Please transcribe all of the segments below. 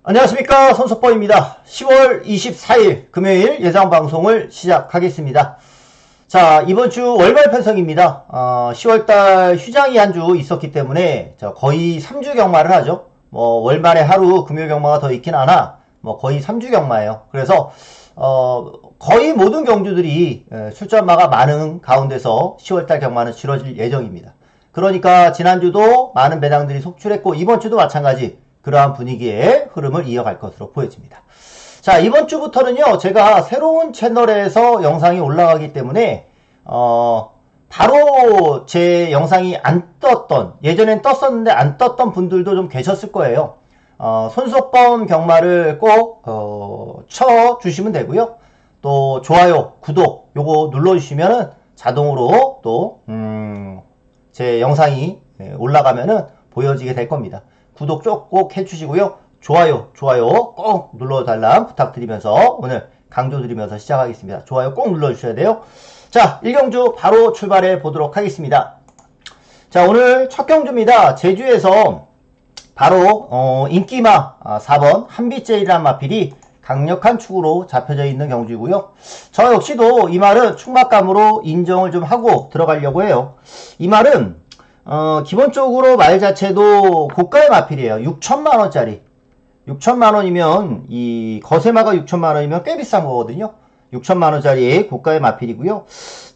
안녕하십니까, 손석범입니다. 10월 24일 금요일 예상 방송을 시작하겠습니다. 자, 이번 주 월말 편성입니다. 10월달 휴장이 한 주 있었기 때문에 거의 3주 경마를 하죠. 월말에 하루 금요 경마가 더 있긴 하나 거의 3주 경마예요. 그래서 거의 모든 경주들이 출전마가 많은 가운데서 10월달 경마는 치러질 예정입니다. 그러니까 지난주도 많은 배당들이 속출했고 이번 주도 마찬가지 그러한 분위기의 흐름을 이어갈 것으로 보여집니다. 자, 이번 주부터는요, 제가 새로운 채널에서 영상이 올라가기 때문에 바로 제 영상이 안 떴던, 예전엔 떴었는데 안 떴던 분들도 좀 계셨을 거예요. 손석범 경마를 꼭 쳐주시면 되고요. 또 좋아요, 구독 요거 눌러주시면 자동으로 또 제 영상이 올라가면은 보여지게 될 겁니다. 구독 꼭 해주시고요. 좋아요 꼭 눌러달라 부탁드리면서 오늘 강조드리면서 시작하겠습니다. 좋아요 꼭 눌러주셔야 돼요. 자, 1경주 바로 출발해 보도록 하겠습니다. 자, 오늘 첫 경주입니다. 제주에서 바로 인기마 4번 한빛제일이라는 마필이 강력한 축으로 잡혀져 있는 경주이고요. 저 역시도 이 말은 축막감으로 인정을 좀 하고 들어가려고 해요. 이 말은 기본적으로 말 자체도 고가의 마필이에요. 6천만원짜리. 6천만원이면, 이 거세마가 6천만원이면 꽤 비싼 거거든요. 6천만원짜리 고가의 마필이고요.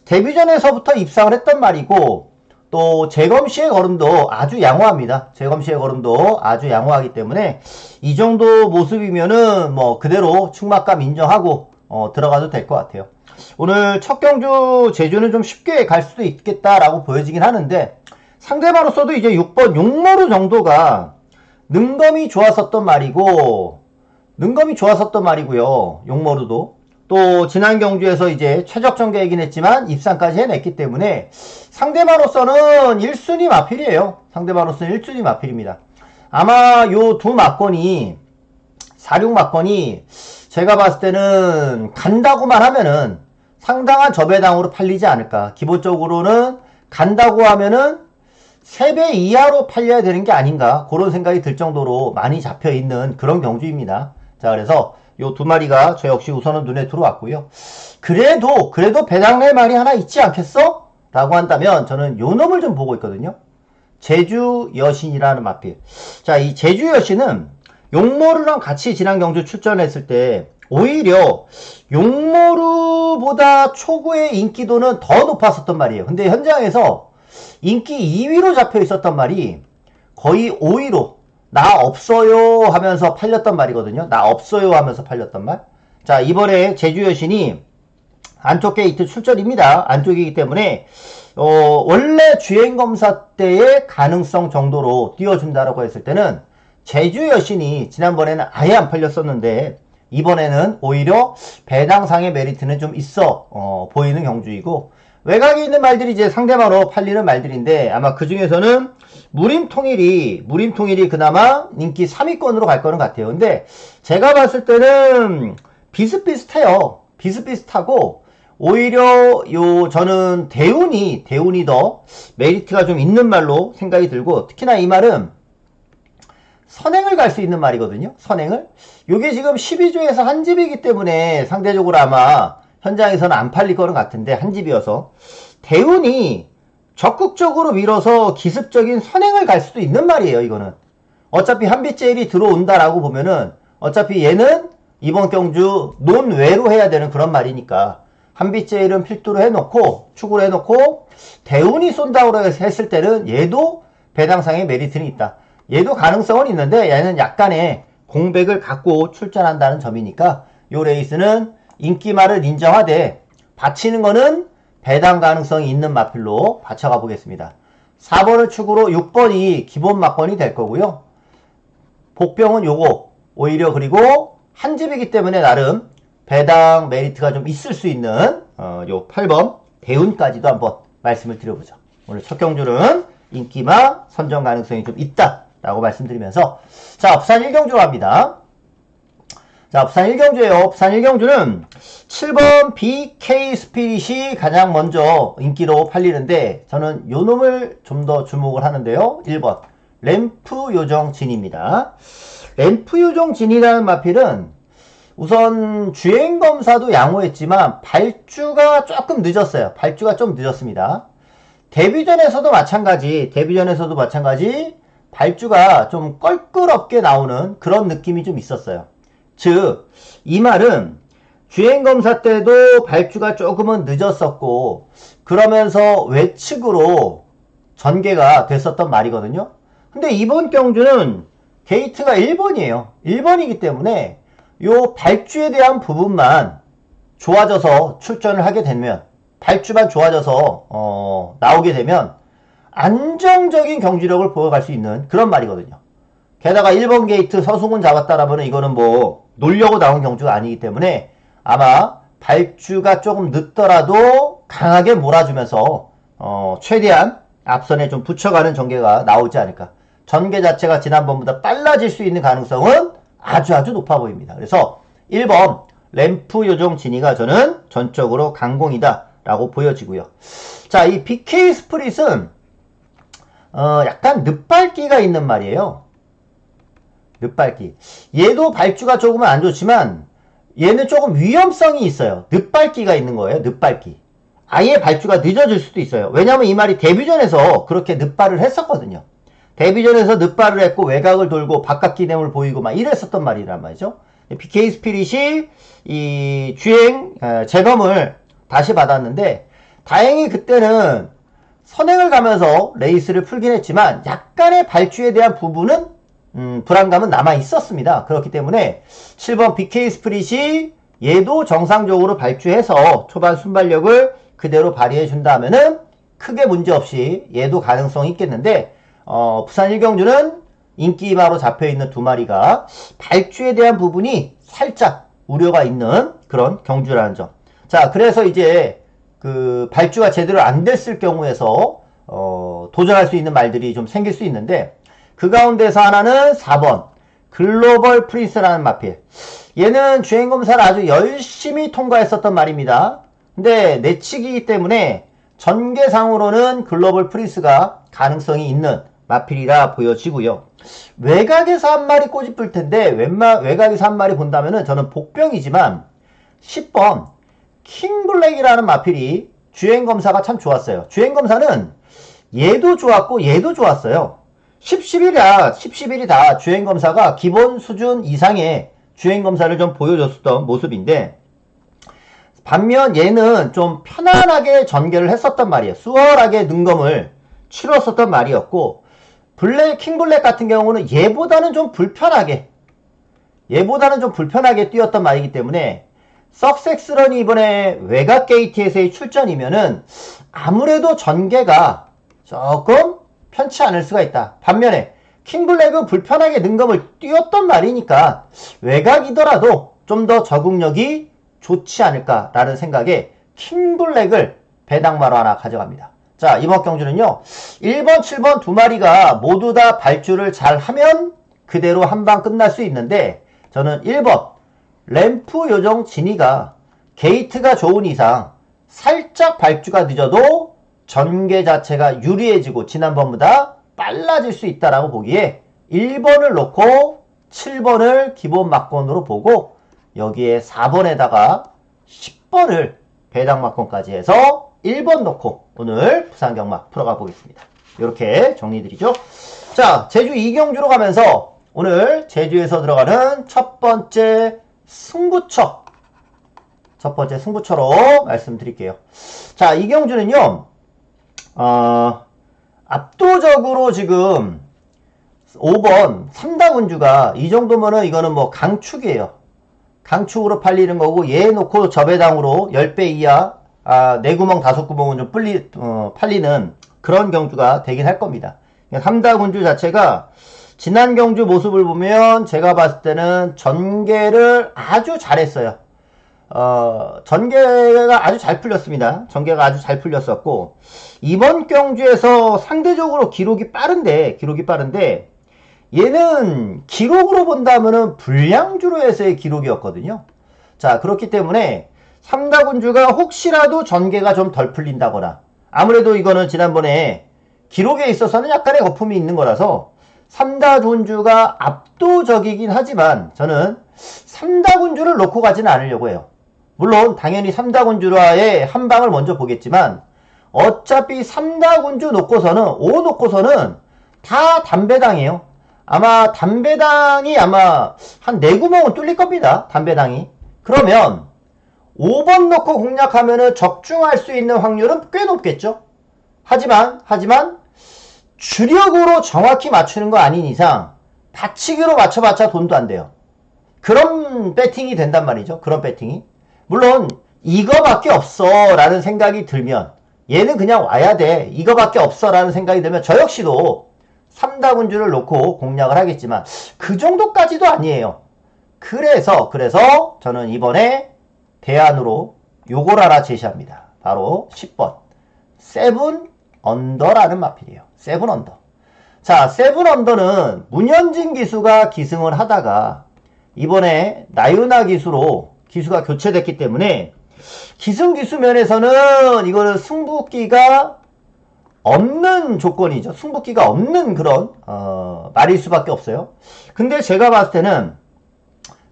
데뷔전에서부터 입상을 했던 말이고, 또 재검시의 걸음도 아주 양호합니다. 재검시의 걸음도 아주 양호하기 때문에 이 정도 모습이면은 그대로 축막감 인정하고 들어가도 될 것 같아요. 오늘 첫 경주 제주는 좀 쉽게 갈 수도 있겠다라고 보여지긴 하는데, 상대마로서도 이제 6번 용모루 정도가 능검이 좋았었던 말이고요. 용모루도. 또 지난 경주에서 이제 최적 전개이긴 했지만 입상까지 해냈기 때문에 상대마로서는 1순위 마필이에요. 상대마로서는 1순위 마필입니다. 아마 요 두 막건이 46 막건이 제가 봤을 때는 간다고만 하면은 상당한 저배당으로 팔리지 않을까. 기본적으로는 간다고 하면은 3배 이하로 팔려야 되는 게 아닌가, 그런 생각이 들 정도로 많이 잡혀있는 그런 경주입니다. 자, 그래서 요 두 마리가 저 역시 우선은 눈에 들어왔고요. 그래도 배당 낼 말이 하나 있지 않겠어? 라고 한다면 저는 요 놈을 좀 보고 있거든요. 제주 여신이라는 마필. 자, 이 제주 여신은 용모루랑 같이 지난 경주 출전했을 때 오히려 용모루보다 초구의 인기도는 더 높았었던 말이에요. 근데 현장에서 인기 2위로 잡혀 있었던 말이 거의 5위로 나 없어요 하면서 팔렸던 말이거든요. 나 없어요 하면서 팔렸던 말. 자, 이번에 제주 여신이 안쪽 게이트 출전입니다. 안쪽이기 때문에 원래 주행검사 때의 가능성 정도로 띄워준다라고 했을 때는 제주 여신이 지난번에는 아예 안 팔렸었는데 이번에는 오히려 배당상의 메리트는 좀 있어 보이는 경주이고, 외곽에 있는 말들이 이제 상대마로 팔리는 말들인데 아마 그 중에서는 무림통일이 그나마 인기 3위권으로 갈 거는 같아요. 근데 제가 봤을 때는 비슷비슷해요. 비슷비슷하고 오히려 저는 대운이 더 메리트가 좀 있는 말로 생각이 들고, 특히나 이 말은 선행을 갈 수 있는 말이거든요. 선행을. 요게 지금 12조에서 한 집이기 때문에 상대적으로 아마 현장에서는 안 팔릴 거는 같은데, 한 집이어서 대운이 적극적으로 밀어서 기습적인 선행을 갈 수도 있는 말이에요. 이거는 어차피 한빛제일이 들어온다라고 보면은 어차피 얘는 이번 경주 논외로 해야 되는 그런 말이니까 한빛제일은 필두로 해놓고 축으로 해놓고 대운이 쏜다고 했을 때는 얘도 배당상의 메리트는 있다. 얘도 가능성은 있는데 얘는 약간의 공백을 갖고 출전한다는 점이니까 요 레이스는 인기말을 인정하되 받치는 거는 배당 가능성이 있는 마필로 받쳐가 보겠습니다. 4번을 축으로 6번이 기본 막건이 될 거고요. 복병은 요거 오히려, 그리고 한 집이기 때문에 나름 배당 메리트가 좀 있을 수 있는 요 8번 대운까지도 한번 말씀을 드려보죠. 오늘 첫 경주는 인기마 선정 가능성이 좀 있다라고 말씀드리면서, 자, 부산 1경주 갑니다. 자, 부산 1경주에요. 부산 1경주는 7번 BK 스피릿이 가장 먼저 인기로 팔리는데 저는 요 놈을 좀 더 주목을 하는데요. 1번 램프 요정 진입니다. 램프유종 진이라는 마필은 우선 주행검사도 양호했지만 발주가 조금 늦었어요. 발주가 좀 늦었습니다. 데뷔전에서도 마찬가지 발주가 좀 껄끄럽게 나오는 그런 느낌이 좀 있었어요. 즉, 이 말은 주행검사 때도 발주가 조금은 늦었었고, 그러면서 외측으로 전개가 됐었던 말이거든요. 근데 이번 경주는 게이트가 1번이에요. 1번이기 때문에 요 발주에 대한 부분만 좋아져서 출전을 하게 되면, 발주만 좋아져서 나오게 되면 안정적인 경주력을 보여갈 수 있는 그런 말이거든요. 게다가 1번 게이트 서승훈 잡았다라면 이거는 뭐 놀려고 나온 경주가 아니기 때문에 아마 발주가 조금 늦더라도 강하게 몰아주면서 최대한 앞선에 좀 붙여가는 전개가 나오지 않을까. 전개 자체가 지난번보다 빨라질 수 있는 가능성은 아주 높아 보입니다. 그래서 1번 램프 요정 진이가 저는 전적으로 강공이다 라고 보여지고요. 자, 이 BK 스프릿은 약간 늦발기가 있는 말이에요. 늦발기. 얘도 발주가 조금은 안 좋지만 얘는 조금 위험성이 있어요. 늦발기가 있는 거예요. 늦발기. 아예 발주가 늦어질 수도 있어요. 왜냐면 이 말이 데뷔전에서 그렇게 늦발을 했었거든요. 데뷔전에서 늦발을 했고 외곽을 돌고 바깥 기념을 보이고 막 이랬었던 말이란 말이죠. BK 스피릿이 이 주행 재검을 다시 받았는데 다행히 그때는 선행을 가면서 레이스를 풀긴 했지만 약간의 발주에 대한 부분은 불안감은 남아 있었습니다. 그렇기 때문에 7번 BK 스프릿이 얘도 정상적으로 발주해서 초반 순발력을 그대로 발휘해 준다면은 크게 문제없이 얘도 가능성이 있겠는데 부산 1경주는 인기마로 잡혀있는 두 마리가 발주에 대한 부분이 살짝 우려가 있는 그런 경주라는 점. 자, 그래서 이제 그 발주가 제대로 안 됐을 경우에서 도전할 수 있는 말들이 좀 생길 수 있는데 그 가운데서 하나는 4번 글로벌 프린스라는 마필. 얘는 주행검사를 아주 열심히 통과했었던 말입니다. 근데 내치기이기 때문에 전개상으로는 글로벌 프린스가 가능성이 있는 마필이라 보여지고요. 외곽에서 한 마리 꼬집을 텐데 외곽에서 한 마리 본다면은 저는 복병이지만 10번 킹블랙이라는 마필이 주행검사가 참 좋았어요. 주행검사는 얘도 좋았고 얘도 좋았어요. 10, 11이 다 주행검사가 기본 수준 이상의 주행검사를 좀 보여줬었던 모습인데 반면 얘는 좀 편안하게 전개를 했었단 말이에요. 수월하게 능검을 치렀었던 말이었고 킹블랙 같은 경우는 얘보다는 좀 불편하게 뛰었던 말이기 때문에 석섹스런이 이번에 외곽 게이트에서의 출전이면은 아무래도 전개가 조금 편치 않을 수가 있다. 반면에 킹블랙은 불편하게 능검을 뛰었던 말이니까 외곽이더라도 좀 더 적응력이 좋지 않을까라는 생각에 킹블랙을 배당마로 하나 가져갑니다. 자, 이번 경주는요 1번 7번 두 마리가 모두 다 발주를 잘 하면 그대로 한방 끝날 수 있는데 저는 1번 램프 요정 진이가 게이트가 좋은 이상 살짝 발주가 늦어도 전개 자체가 유리해지고 지난번보다 빨라질 수 있다라고 보기에 1번을 놓고 7번을 기본 막건으로 보고 여기에 4번에다가 10번을 배당 막건까지 해서 1번 놓고 오늘 부산 경마 풀어가 보겠습니다. 이렇게 정리드리죠. 자, 제주 2경주로 가면서 오늘 제주에서 들어가는 첫 번째 승부처로 말씀드릴게요. 자, 이 경주는요, 압도적으로 지금 5번 3당 운주가 이 정도면은 이거는 뭐 강축이에요. 강축으로 팔리는 거고 얘 놓고 저배당으로 10배 이하 4구멍 5구멍은 좀 팔리는 그런 경주가 되긴 할 겁니다. 3당 운주 자체가 지난 경주 모습을 보면 제가 봤을 때는 전개를 아주 잘했어요. 전개가 아주 잘 풀렸습니다. 전개가 아주 잘 풀렸었고 이번 경주에서 상대적으로 기록이 빠른데 얘는 기록으로 본다면은 불량주로에서의 기록이었거든요. 자, 그렇기 때문에 삼다군주가 혹시라도 전개가 좀 덜 풀린다거나 아무래도 이거는 지난번에 기록에 있어서는 약간의 거품이 있는 거라서 삼다군주가 압도적이긴 하지만 저는 삼다군주를 놓고 가지는 않으려고 해요. 물론 당연히 삼다군주와의 한방을 먼저 보겠지만 어차피 삼다군주 놓고서는 5 놓고서는 다 담배당이에요. 아마 담배당이 아마 한 4구멍은 뚫릴 겁니다. 담배당이. 그러면 5번 놓고 공략하면은 적중할 수 있는 확률은 꽤 높겠죠. 하지만 주력으로 정확히 맞추는 거 아닌 이상 받치기로 맞춰봤자 돈도 안 돼요. 그런 배팅이 된단 말이죠. 그런 배팅이. 물론 이거밖에 없어 라는 생각이 들면 얘는 그냥 와야 돼. 이거밖에 없어 라는 생각이 들면 저 역시도 삼다군주를 놓고 공략을 하겠지만 그 정도까지도 아니에요. 그래서 저는 이번에 대안으로 요걸 하나 제시합니다. 바로 10번 세븐 언더라는 마필이에요. 세븐 언더. 자, 세븐 언더는 문현진 기수가 기승을 하다가 이번에 나유나 기수로 기수가 교체됐기 때문에 기승 기수 면에서는 이거는 승부기가 없는 조건이죠. 승부기가 없는 그런 말일 수밖에 없어요. 근데 제가 봤을 때는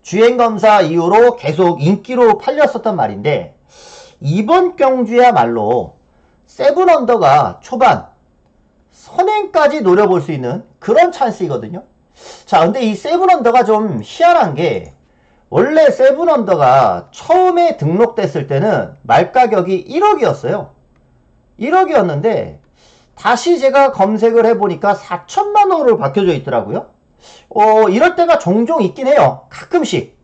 주행검사 이후로 계속 인기로 팔렸었단 말인데 이번 경주야말로 세븐 언더가 초반 선행까지 노려볼 수 있는 그런 찬스이거든요. 자, 근데 이 세븐 언더가 좀 희한한 게 원래 세븐 언더가 처음에 등록됐을 때는 말가격이 1억이었어요. 1억이었는데 다시 제가 검색을 해보니까 4천만 원으로 바뀌어져 있더라고요. 이럴 때가 종종 있긴 해요. 가끔씩.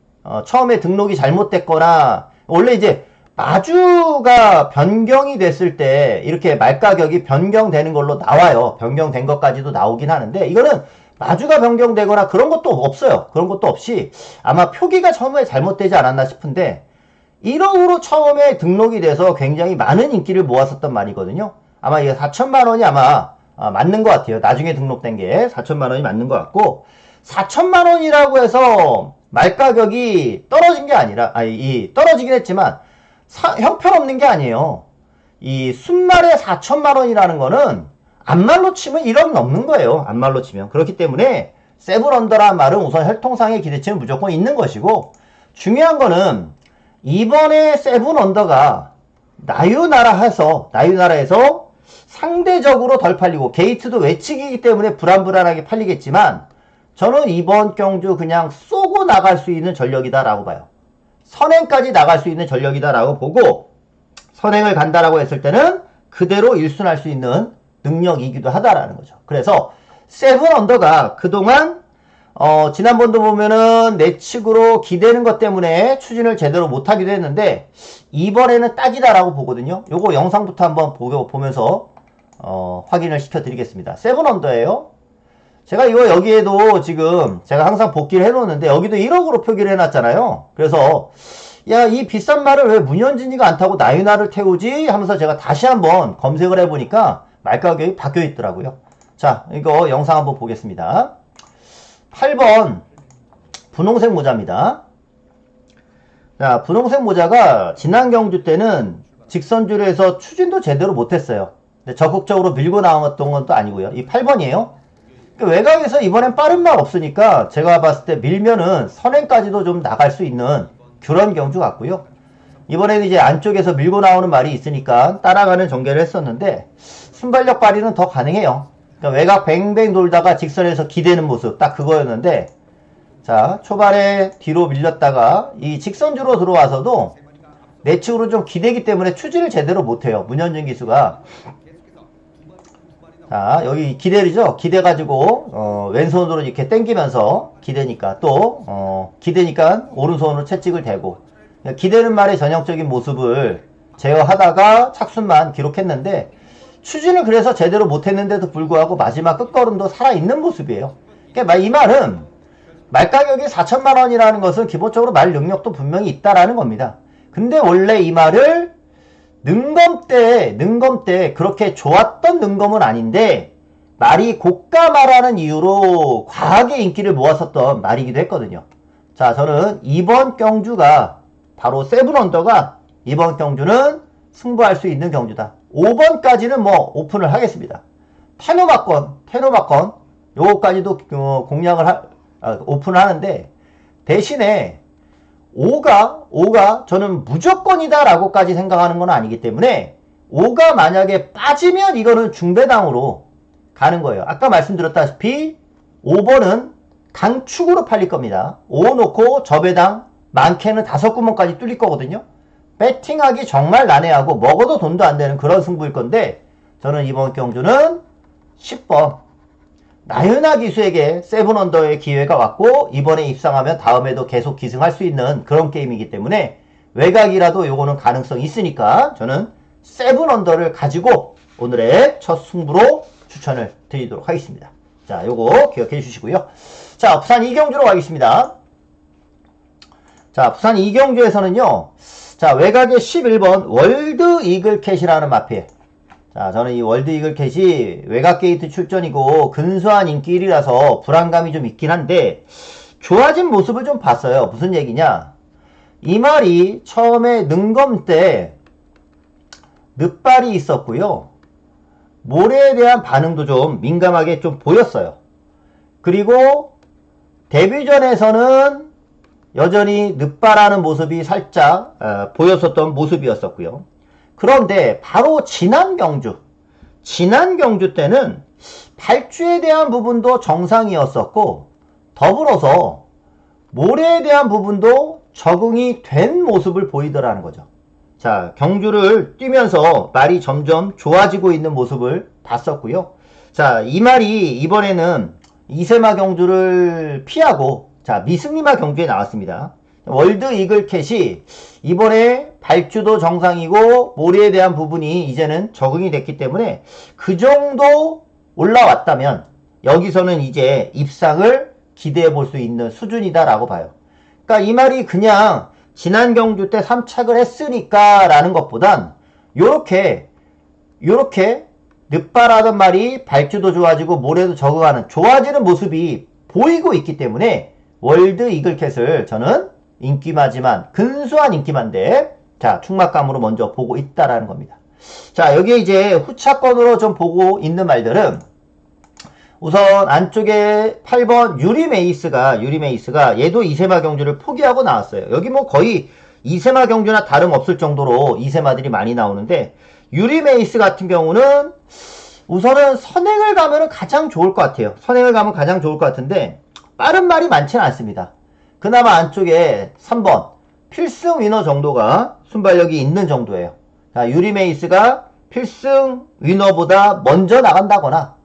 처음에 등록이 잘못됐거나 원래 이제 마주가 변경이 됐을 때 이렇게 말가격이 변경되는 걸로 나와요. 변경된 것까지도 나오긴 하는데 이거는 마주가 변경되거나 그런 것도 없어요. 그런 것도 없이 아마 표기가 처음에 잘못되지 않았나 싶은데 1억으로 처음에 등록이 돼서 굉장히 많은 인기를 모았었던 말이거든요. 아마 이게 4천만 원이 아마 맞는 것 같아요. 나중에 등록된 게 4천만 원이 맞는 것 같고 4천만 원이라고 해서 말가격이 떨어진 게 아니라 떨어지긴 했지만 형편없는 게 아니에요. 이 순말에 4천만 원이라는 거는 암말로 치면 1억 넘는 거예요. 암말로 치면. 그렇기 때문에 세븐 언더라는 말은 우선 혈통상의 기대치는 무조건 있는 것이고 중요한 거는 이번에 세븐 언더가 나유나라에서 상대적으로 덜 팔리고 게이트도 외측이기 때문에 불안불안하게 팔리겠지만 저는 이번 경주 그냥 쏘고 나갈 수 있는 전력이다 라고 봐요. 선행까지 나갈 수 있는 전력이다 라고 보고 선행을 간다라고 했을 때는 그대로 1순할 수 있는 능력이기도 하다라는 거죠. 그래서 세븐 언더가 그동안 지난번도 보면은 내측으로 기대는 것 때문에 추진을 제대로 못하기도 했는데 이번에는 딱이다라고 보거든요. 요거 영상부터 한번 보면서 확인을 시켜드리겠습니다. 세븐 언더예요. 제가 이거 여기에도 지금 제가 항상 복기를 해놓는데 여기도 1억으로 표기를 해놨잖아요. 그래서 야, 이 비싼 말을 왜 문현진이가 안 타고 나유나를 태우지? 하면서 제가 다시 한번 검색을 해보니까 말가격이 바뀌어 있더라고요. 자, 이거 영상 한번 보겠습니다. 8번 분홍색 모자입니다. 자, 분홍색 모자가 지난 경주 때는 직선주로 해서 추진도 제대로 못했어요. 근데 적극적으로 밀고 나왔던 건 또 아니고요. 이 8번이에요. 외곽에서 이번엔 빠른 말 없으니까 제가 봤을 때 밀면은 선행까지도 좀 나갈 수 있는 그런 경주 같고요. 이번에는 이제 안쪽에서 밀고 나오는 말이 있으니까 따라가는 전개를 했었는데 순발력 발휘는 더 가능해요. 그러니까 외곽 뱅뱅 돌다가 직선에서 기대는 모습 딱 그거였는데 자, 초반에 뒤로 밀렸다가 이 직선주로 들어와서도 내측으로 좀 기대기 때문에 추진을 제대로 못해요. 문현진 기수가. 자, 여기 기대리죠? 기대가지고 왼손으로 이렇게 당기면서 기대니까 또 기대니까 오른손으로 채찍을 대고 기대는 말의 전형적인 모습을 제어하다가 착순만 기록했는데 추진을 그래서 제대로 못했는데도 불구하고 마지막 끝걸음도 살아있는 모습이에요. 그러니까 이 말은 말가격이 4천만 원이라는 것은 기본적으로 말 능력도 분명히 있다라는 겁니다. 근데 원래 이 말을 능검 때 그렇게 좋았던 능검은 아닌데 말이 고가마라는 이유로 과하게 인기를 모았었던 말이기도 했거든요. 자, 저는 이번 경주가 바로 세븐 언더가 이번 경주는 승부할 수 있는 경주다. 5번까지는 뭐 오픈을 하겠습니다. 테노마건 요거까지도 공략을 오픈을 하는데, 대신에 5가 저는 무조건이다 라고까지 생각하는 건 아니기 때문에 5가 만약에 빠지면 이거는 중배당으로 가는 거예요. 아까 말씀드렸다시피 5번은 강축으로 팔릴 겁니다. 5 놓고 저배당 많게는 5구멍까지 뚫릴 거거든요. 배팅하기 정말 난해하고 먹어도 돈도 안 되는 그런 승부일 건데, 저는 이번 경주는 10번 나윤아 기수에게 세븐언더의 기회가 왔고, 이번에 입상하면 다음에도 계속 기승할 수 있는 그런 게임이기 때문에 외곽이라도 요거는 가능성이 있으니까 저는 세븐언더를 가지고 오늘의 첫 승부로 추천을 드리도록 하겠습니다. 자, 요거 기억해 주시고요. 자, 부산 이경주로 가겠습니다. 자, 부산 이경주에서는요, 자, 외곽의 11번 월드 이글 캣이라는 마필. 자, 저는 이 월드 이글 캣이 외곽 게이트 출전이고 근소한 인기 1위라서 불안감이 좀 있긴 한데, 좋아진 모습을 좀 봤어요. 무슨 얘기냐? 이 말이 처음에 능검 때 늑발이 있었고요. 모래에 대한 반응도 좀 민감하게 좀 보였어요. 그리고 데뷔전에서는 여전히 늑발하는 모습이 살짝 보였었던 모습이었었고요. 그런데 바로 지난 경주 때는 발주에 대한 부분도 정상이었었고, 더불어서 모래에 대한 부분도 적응이 된 모습을 보이더라는 거죠. 자, 경주를 뛰면서 말이 점점 좋아지고 있는 모습을 봤었고요. 자, 이 말이 이번에는 이세마 경주를 피하고, 자, 미승리마 경주에 나왔습니다. 월드 이글 캣이 이번에 발주도 정상이고 모래에 대한 부분이 이제는 적응이 됐기 때문에 그 정도 올라왔다면 여기서는 이제 입상을 기대해 볼 수 있는 수준이다라고 봐요. 그러니까 이 말이 그냥 지난 경주 때 3착을 했으니까 라는 것보단 요렇게 늑발하던 말이 발주도 좋아지고 모래도 적응하는 좋아지는 모습이 보이고 있기 때문에 월드 이글 캣을 저는 인기마지만 근소한 인기만데, 자, 충막감으로 먼저 보고 있다라는 겁니다. 자, 여기에 이제 후차권으로 좀 보고 있는 말들은, 우선 안쪽에 8번 유리메이스가 얘도 이세마 경주를 포기하고 나왔어요. 여기 뭐 거의 이세마 경주나 다름없을 정도로 이세마들이 많이 나오는데, 유리메이스 같은 경우는 우선은 선행을 가면은 가장 좋을 것 같아요. 선행을 가면 가장 좋을 것 같은데 빠른 말이 많지는 않습니다. 그나마 안쪽에 3번 필승 위너 정도가 순발력이 있는 정도예요. 자, 유리메이스가 필승 위너보다 먼저 나간다거나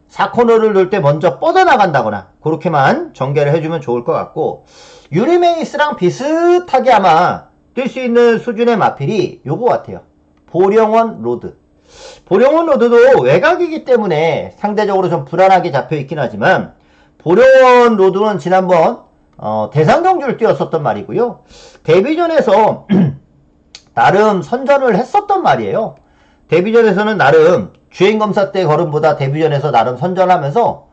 4코너를 돌 때 먼저 뻗어나간다거나 그렇게만 전개를 해주면 좋을 것 같고, 유리메이스랑 비슷하게 아마 뛸 수 있는 수준의 마필이 요거 같아요. 보령원 로드. 보령원 로드도 외곽이기 때문에 상대적으로 좀 불안하게 잡혀있긴 하지만, 보령원 로드는 지난번 대상경주를 뛰었었던 말이고요. 데뷔전에서 나름 선전을 했었던 말이에요. 데뷔전에서는 나름 주행검사 때 걸음보다 데뷔전에서 나름 선전하면서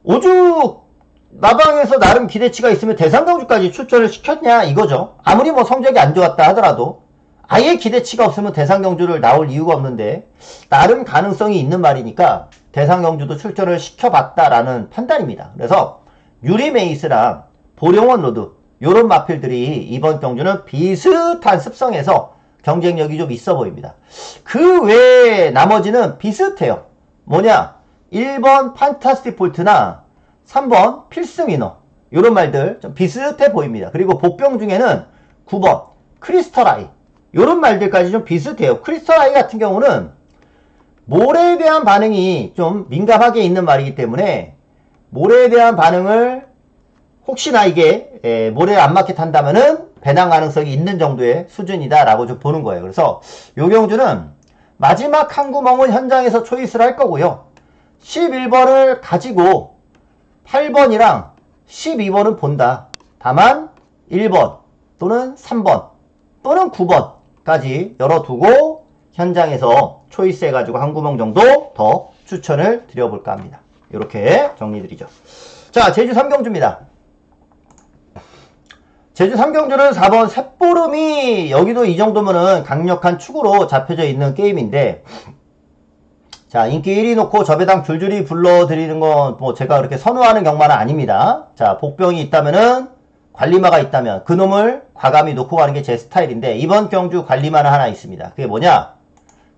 오죽 마방에서 나름 기대치가 있으면 대상경주까지 출전을 시켰냐 이거죠. 아무리 뭐 성적이 안 좋았다 하더라도 아예 기대치가 없으면 대상경주를 나올 이유가 없는데 나름 가능성이 있는 말이니까 대상경주도 출전을 시켜봤다라는 판단입니다. 그래서 유리메이스랑 보령원 로드 요런 마필들이 이번 경주는 비슷한 습성에서 경쟁력이 좀 있어 보입니다. 그 외에 나머지는 비슷해요. 뭐냐? 1번 판타스틱 폴트나 3번 필승 위너 요런 말들 좀 비슷해 보입니다. 그리고 복병 중에는 9번 크리스털 아이 요런 말들까지 좀 비슷해요. 크리스털 아이 같은 경우는 모래에 대한 반응이 좀 민감하게 있는 말이기 때문에 모래에 대한 반응을 혹시나 이게 모래에 안 맞게 탄다면은 배당 가능성이 있는 정도의 수준이다라고 좀 보는 거예요. 그래서 요 경주는 마지막 한 구멍은 현장에서 초이스를 할 거고요. 11번을 가지고 8번이랑 12번은 본다. 다만 1번 또는 3번 또는 9번까지 열어두고 현장에서 초이스 해가지고 한 구멍 정도 더 추천을 드려볼까 합니다. 이렇게 정리드리죠. 자, 제주 3경주입니다. 제주 3경주는 4번 쇳보름이 여기도 이 정도면은 강력한 축으로 잡혀져 있는 게임인데, 자, 인기 1위 놓고 저배당 줄줄이 불러드리는 건 뭐 제가 그렇게 선호하는 경마는 아닙니다. 자, 복병이 있다면은 관리마가 있다면 그놈을 과감히 놓고 가는 게 제 스타일인데 이번 경주 관리마는 하나 있습니다. 그게 뭐냐?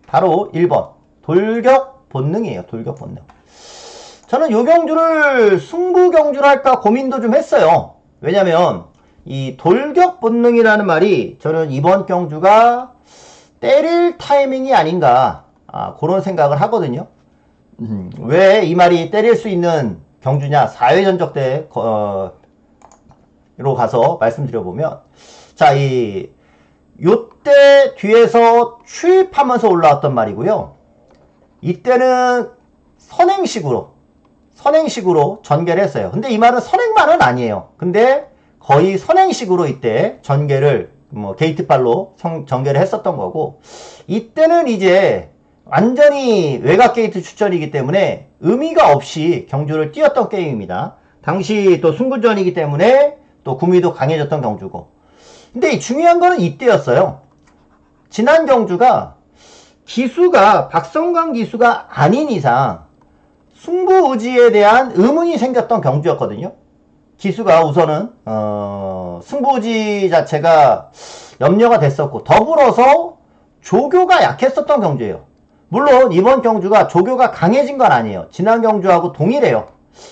바로 1번 돌격 본능이에요. 돌격 본능. 저는 요 경주를 승부 경주를 할까 고민도 좀 했어요. 왜냐면 이 돌격 본능이라는 말이 저는 이번 경주가 때릴 타이밍이 아닌가 그런 생각을 하거든요. 왜 이 말이 때릴 수 있는 경주냐? 4회 전적 때로 가서 말씀드려보면 자, 요때 뒤에서 추입하면서 올라왔던 말이고요. 이때는 선행식으로 전개를 했어요. 근데 이 말은 선행만은 아니에요. 근데 거의 선행식으로 이때 전개를 게이트발로 전개를 했었던 거고 이때는 이제 완전히 외곽 게이트 출전이기 때문에 의미가 없이 경주를 뛰었던 게임입니다. 당시 또 승부전이기 때문에 또 구미도 강해졌던 경주고 근데 중요한 거는 이때였어요. 지난 경주가 기수가 박성광 기수가 아닌 이상 승부 의지에 대한 의문이 생겼던 경주였거든요. 기수가 우선은 승부 의지 자체가 염려가 됐었고 더불어서 조교가 약했었던 경주예요. 물론 이번 경주가 조교가 강해진 건 아니에요. 지난 경주하고 동일해요.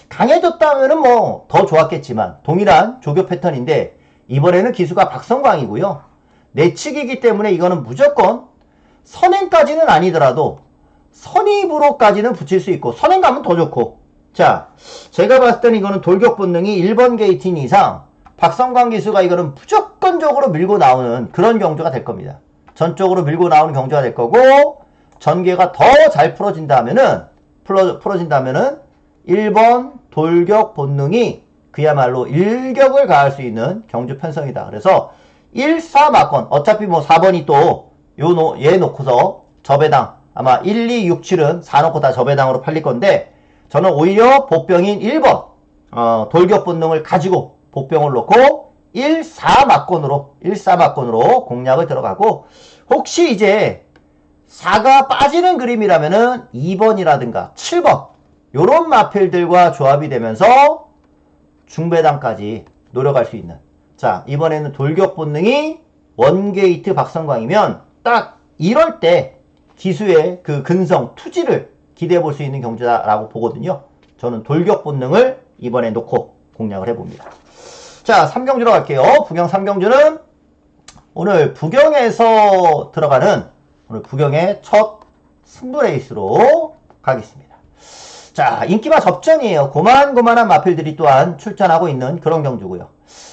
강해졌다면은 뭐 더 좋았겠지만 동일한 조교 패턴인데 이번에는 기수가 박성광이고요. 내치기이기 때문에 이거는 무조건 선행까지는 아니더라도 선입으로까지는 붙일 수 있고 선행 가면 더 좋고 자 제가 봤을 때는 이거는 돌격 본능이 1번 게이트인 이상 박성광 기수가 이거는 무조건적으로 밀고 나오는 그런 경주가 될 겁니다. 전적으로 밀고 나오는 경주가 될 거고 전개가 더 잘 풀어진다면은 1번 돌격 본능이 그야말로 일격을 가할 수 있는 경주 편성이다. 그래서 1, 4 막건 어차피 뭐 4번이 또 얘 놓고서 저배당 아마 1, 2, 6, 7은 4 놓고 다 저배당으로 팔릴 건데 저는 오히려 복병인 1번 돌격 본능을 가지고 복병을 놓고 1, 4 막건으로 공략을 들어가고 혹시 이제 4가 빠지는 그림이라면은 2번이라든가 7번 요런 마필들과 조합이 되면서 중배당까지 노려갈 수 있는 자 이번에는 돌격 본능이 원게이트 박성광이면 딱 이럴 때 기수의 그 근성 투지를 기대해 볼 수 있는 경주다라고 보거든요. 저는 돌격 본능을 이번에 놓고 공략을 해봅니다. 자 3경주로 갈게요. 부경 3경주는 오늘 부경에서 들어가는 오늘 부경의 첫 승부 레이스로 가겠습니다. 자 인기마 접전이에요. 고만고만한 마필들이 또한 출전하고 있는 그런 경주고요.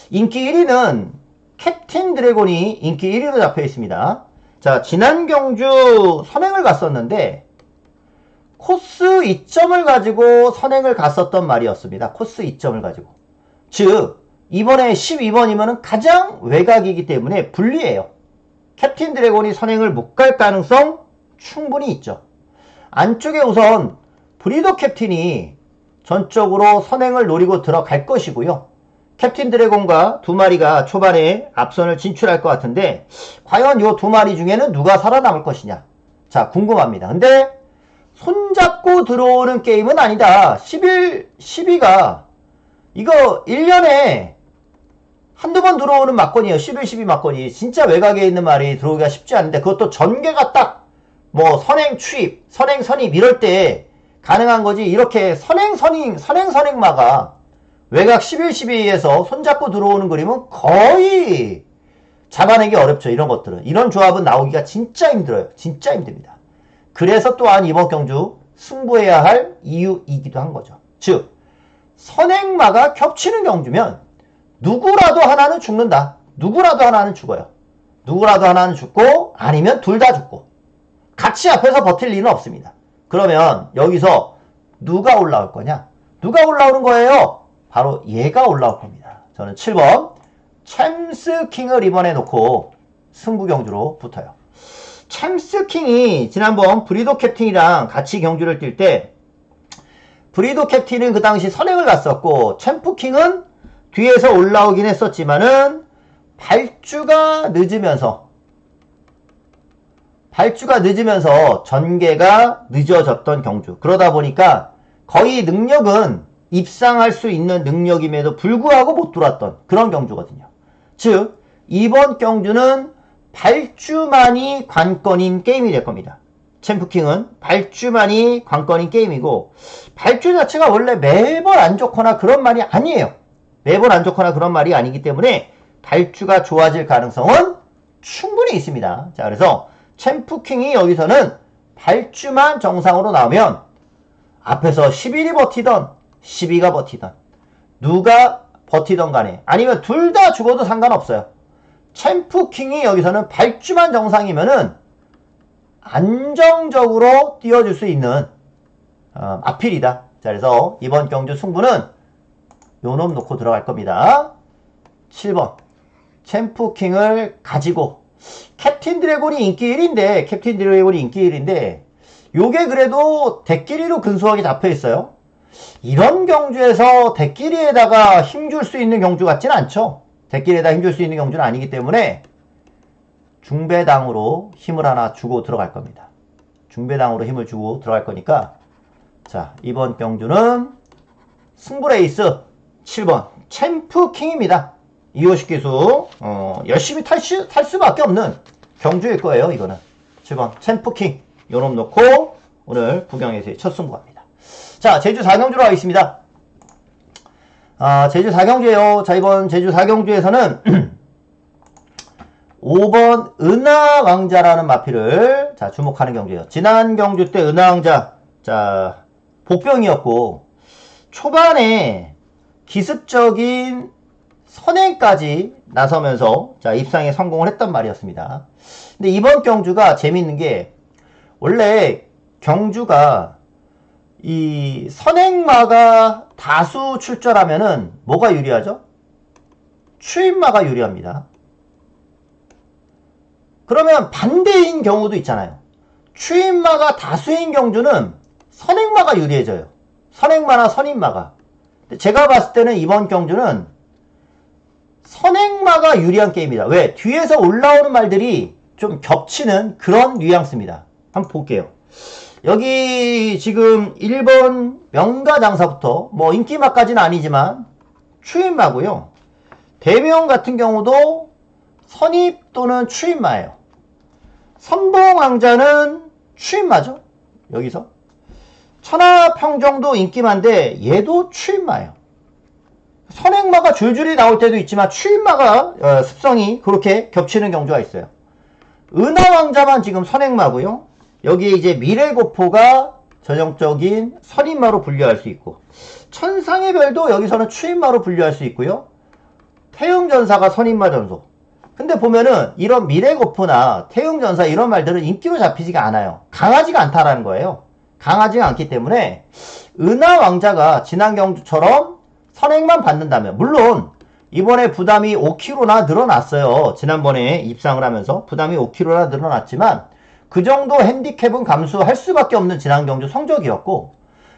인기 1위는 캡틴 드래곤이 인기 1위로 잡혀 있습니다. 자 지난 경주 선행을 갔었는데 코스 2점을 가지고 선행을 갔었던 말이었습니다. 코스 2점을 가지고 즉 이번에 12번이면 가장 외곽이기 때문에 불리해요. 캡틴 드래곤이 선행을 못 갈 가능성 충분히 있죠. 안쪽에 우선 브리더 캡틴이 전적으로 선행을 노리고 들어갈 것이고요. 캡틴 드래곤과 두 마리가 초반에 앞선을 진출할 것 같은데 과연 이 두 마리 중에는 누가 살아남을 것이냐 자 궁금합니다. 근데 손잡고 들어오는 게임은 아니다. 12가 이거 1년에 한두 번 들어오는 막건이에요. 11, 12 막건이 진짜 외곽에 있는 말이 들어오기가 쉽지 않은데 그것도 전개가 딱 뭐 선행 추입, 선행 선입 이럴 때 가능한 거지. 이렇게 선행 선행마가 외곽 11, 12에서 손잡고 들어오는 그림은 거의 잡아내기 어렵죠. 이런 것들은. 이런 조합은 나오기가 진짜 힘들어요. 진짜 힘듭니다. 그래서 또한 이번 경주 승부해야 할 이유이기도 한 거죠. 즉 선행마가 겹치는 경주면 누구라도 하나는 죽는다. 누구라도 하나는 죽어요. 누구라도 하나는 죽고 아니면 둘 다 죽고 같이 앞에서 버틸 리는 없습니다. 그러면 여기서 누가 올라올 거냐? 누가 올라오는 거예요? 바로 얘가 올라올 겁니다. 저는 7번 챔스킹을 이번에 놓고 승부 경주로 붙어요. 챔스킹이 지난번 브리도 캡틴이랑 같이 경주를 뛸 때 브리도 캡틴은 그 당시 선행을 갔었고 챔프킹은 뒤에서 올라오긴 했었지만은 발주가 늦으면서 발주가 늦으면서 전개가 늦어졌던 경주. 그러다 보니까 거의 능력은 입상할 수 있는 능력임에도 불구하고 못 들어왔던 그런 경주거든요. 즉 이번 경주는 발주만이 관건인 게임이 될 겁니다. 챔프킹은 발주만이 관건인 게임이고, 발주 자체가 원래 매번 안 좋거나 그런 말이 아니에요. 매번 안 좋거나 그런 말이 아니기 때문에 발주가 좋아질 가능성은 충분히 있습니다. 자, 그래서 챔프킹이 여기서는 발주만 정상으로 나오면 앞에서 11이 버티던 12가 버티던 누가 버티던 간에 아니면 둘 다 죽어도 상관없어요. 챔프킹이 여기서는 발주만 정상이면은 안정적으로 띄워줄 수 있는 마필이다. 자, 그래서 이번 경주 승부는 요놈 놓고 들어갈 겁니다. 7번 챔프킹을 가지고 캡틴 드래곤이 인기 1인데 캡틴 드래곤이 인기 1인데 요게 그래도 대끼리로 근소하게 잡혀있어요. 이런 경주에서 대끼리에다가 힘줄 수 있는 경주 같진 않죠. 대끼리에다 힘줄 수 있는 경주는 아니기 때문에 중배당으로 힘을 하나 주고 들어갈 겁니다. 중배당으로 힘을 주고 들어갈 거니까, 자, 이번 경주는 승부레이스 7번 챔프킹입니다. 이호식 기수 열심히 탈 수밖에 없는 경주일 거예요. 이거는 7번 챔프킹 요놈 놓고 오늘 구경에서의 첫 승부 갑니다. 자, 제주 4경주로 가겠습니다. 제주 4경주에요. 자, 이번 제주 4경주에서는 5번 은하왕자라는 마필을 자 주목하는 경주예요. 지난 경주 때 은하왕자 자 복병이었고 초반에 기습적인 선행까지 나서면서 자 입상에 성공을 했단 말이었습니다. 근데 이번 경주가 재밌는 게 원래 경주가 이 선행마가 다수 출전하면은 뭐가 유리하죠? 추임마가 유리합니다. 그러면 반대인 경우도 있잖아요. 추임마가 다수인 경주는 선행마가 유리해져요. 선행마나 선임마가. 제가 봤을 때는 이번 경주는 선행마가 유리한 게임이다. 왜? 뒤에서 올라오는 말들이 좀 겹치는 그런 뉘앙스입니다. 한번 볼게요. 여기 지금 1번 명가장사부터 뭐 인기마까지는 아니지만 추임마고요. 대명 같은 경우도 선입 또는 추임마예요. 선봉왕자는 추임마죠. 여기서 천하평정도 인기마인데 얘도 추임마예요. 선행마가 줄줄이 나올 때도 있지만 추임마가 습성이 그렇게 겹치는 경주가 있어요. 은하왕자만 지금 선행마고요. 여기에 이제 미래고포가 전형적인 선임마로 분류할 수 있고, 천상의 별도 여기서는 추임마로 분류할 수 있고요. 태흥전사가 선임마 전소. 근데 보면은 이런 미래고포나 태흥전사 이런 말들은 인기로 잡히지가 않아요. 강하지가 않다라는 거예요. 강하지가 않기 때문에 은하왕자가 지난 경주처럼 선행만 받는다면, 물론 이번에 부담이 5kg나 늘어났어요. 지난번에 입상을 하면서 부담이 5kg나 늘어났지만 그 정도 핸디캡은 감수할 수밖에 없는 지난 경주 성적이었고,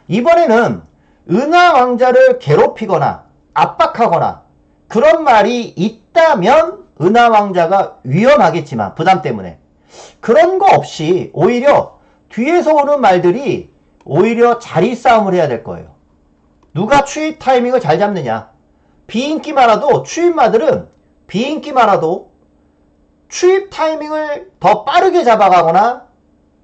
이번에는 은하왕자를 괴롭히거나 압박하거나 그런 말이 있다면 은하왕자가 위험하겠지만 부담 때문에 그런 거 없이 오히려 뒤에서 오는 말들이 오히려 자리 싸움을 해야 될 거예요. 누가 추입 타이밍을 잘 잡느냐. 비인기마라도 추입마들은 비인기마라도 추입 타이밍을 더 빠르게 잡아가거나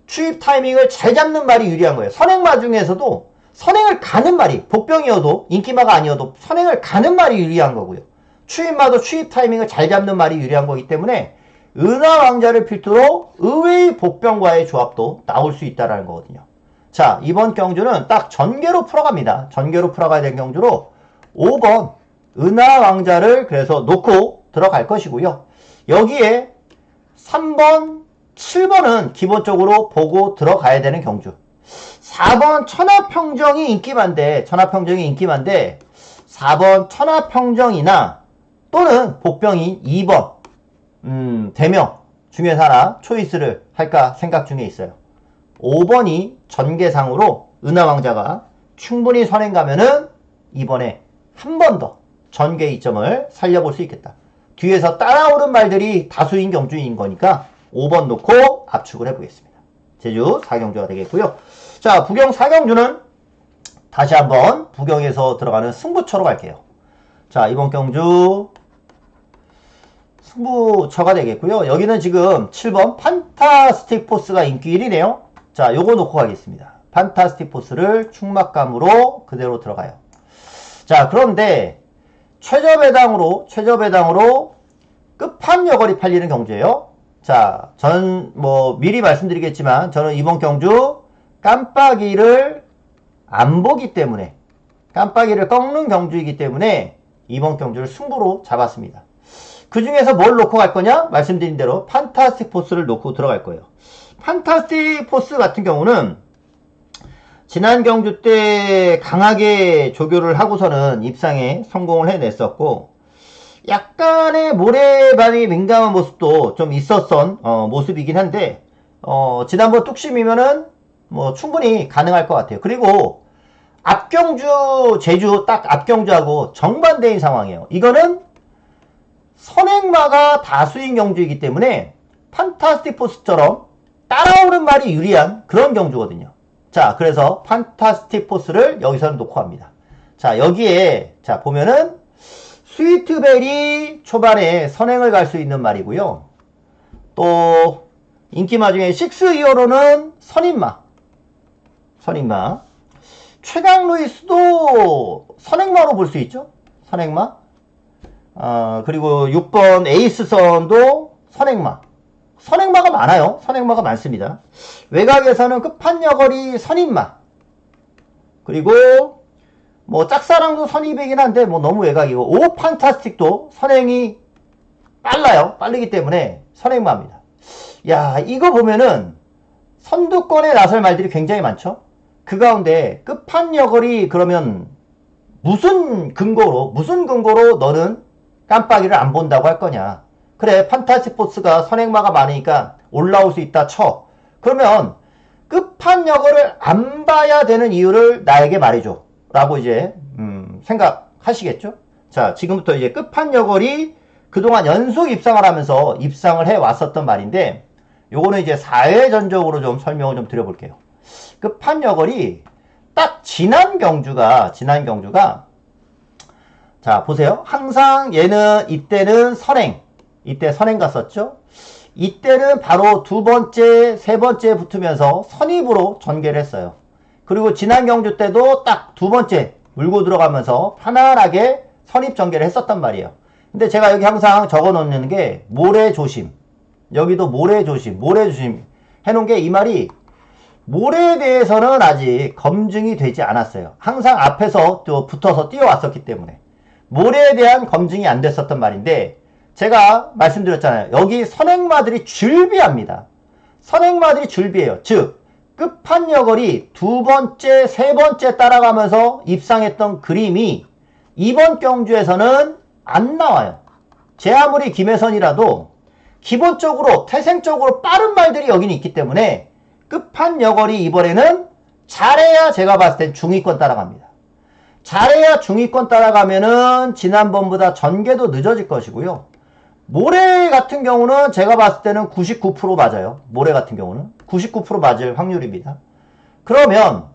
추입 타이밍을 잘 잡는 말이 유리한 거예요. 선행마 중에서도 선행을 가는 말이, 복병이어도 인기마가 아니어도 선행을 가는 말이 유리한 거고요. 추입마도 추입 타이밍을 잘 잡는 말이 유리한 거기 때문에 은하왕자를 필두로 의외의 복병과의 조합도 나올 수 있다는 거거든요. 자, 이번 경주는 딱 전개로 풀어갑니다. 전개로 풀어가야 될 경주로 5번 은하왕자를 그래서 놓고 들어갈 것이고요. 여기에 3번, 7번은 기본적으로 보고 들어가야 되는 경주. 4번 천하평정이 인기만데 4번 천하평정이나 또는 복병인 2번 대명 중에서 하나 초이스를 할까 생각 중에 있어요. 5번이 전개상으로 은하왕자가 충분히 선행 가면은 이번에 한 번 더 전개 이점을 살려볼 수 있겠다. 뒤에서 따라오는 말들이 다수인 경주인 거니까 5번 놓고 압축을 해보겠습니다. 제주 4경주가 되겠고요. 자, 부경 4경주는 다시 한번 부경에서 들어가는 승부처로 갈게요. 자, 이번 경주 승부처가 되겠고요. 여기는 지금 7번 판타스틱 포스가 인기 1위네요. 자, 요거 놓고 가겠습니다. 판타스틱 포스를 충막감으로 그대로 들어가요. 자, 그런데 최저배당으로 끝판여걸이 팔리는 경주예요. 자, 전 미리 말씀드리겠지만 저는 이번 경주 깜빡이를 안 보기 때문에, 깜빡이를 꺾는 경주이기 때문에 이번 경주를 승부로 잡았습니다. 그 중에서 뭘 놓고 갈 거냐? 말씀드린 대로 판타스틱 포스를 놓고 들어갈 거예요. 판타스틱 포스 같은 경우는 지난 경주 때 강하게 조교를 하고서는 입상에 성공을 해냈었고, 약간의 모래반이 민감한 모습도 좀 있었던 모습이긴 한데, 지난번 뚝심이면은 충분히 가능할 것 같아요. 그리고 앞경주, 제주 딱 앞경주하고 정반대인 상황이에요. 이거는 선행마가 다수인 경주이기 때문에 판타스틱 포스처럼 따라오는 말이 유리한 그런 경주거든요. 자, 그래서 판타스틱 포스를 여기서는 놓고 합니다. 자, 여기에 자 보면은 스위트벨이 초반에 선행을 갈 수 있는 말이고요. 또 인기마 중에 6이어로는 선인마. 최강 루이스도 선행마로 볼 수 있죠. 선행마. 그리고 6번 에이스선도 선행마가 많아요. 선행마가 많습니다. 외곽에서는 끝판여걸이 선인마. 그리고 짝사랑도 선입이긴 한데 너무 외곽이고, 오 판타스틱도 선행이 빠르기 때문에 선행마입니다. 야, 이거 보면은 선두권에 나설 말들이 굉장히 많죠. 그 가운데 끝판여걸이 그러면 무슨 근거로 너는 깜빡이를 안 본다고 할 거냐. 그래, 판타스틱 포스가 선행마가 많으니까 올라올 수 있다 쳐. 그러면 끝판여걸을 안 봐야 되는 이유를 나에게 말해줘 라고 이제 생각하시겠죠. 자, 지금부터 이제 끝판여걸이 그동안 연속 입상을 하면서 입상을 해 왔었던 말인데, 요거는 이제 사회전적으로 좀 설명을 좀 드려볼게요. 끝판여걸이 딱 지난 경주가 자, 보세요. 항상 얘는 이때 선행 갔었죠. 이때는 바로 두 번째, 세 번째 붙으면서 선입으로 전개를 했어요. 그리고 지난 경주 때도 딱 두 번째 물고 들어가면서 편안하게 선입 전개를 했었단 말이에요. 근데 제가 여기 항상 적어 놓는 게 모래 조심. 여기도 모래 조심 해놓은 게, 이 말이 모래에 대해서는 아직 검증이 되지 않았어요. 항상 앞에서 또 붙어서 뛰어왔었기 때문에 모래에 대한 검증이 안 됐었던 말인데, 제가 말씀드렸잖아요. 여기 선행마들이 줄비합니다. 선행마들이 줄비해요. 즉 끝판여걸이 두 번째, 세 번째 따라가면서 입상했던 그림이 이번 경주에서는 안 나와요. 제 아무리 김혜선이라도 기본적으로 태생적으로 빠른 말들이 여기는 있기 때문에 끝판여걸이 이번에는 잘해야 제가 봤을 땐 중위권 따라갑니다. 잘해야 중위권 따라가면은 지난번보다 전개도 늦어질 것이고요. 모래 같은 경우는 제가 봤을 때는 99% 맞아요. 모래 같은 경우는 99% 맞을 확률입니다. 그러면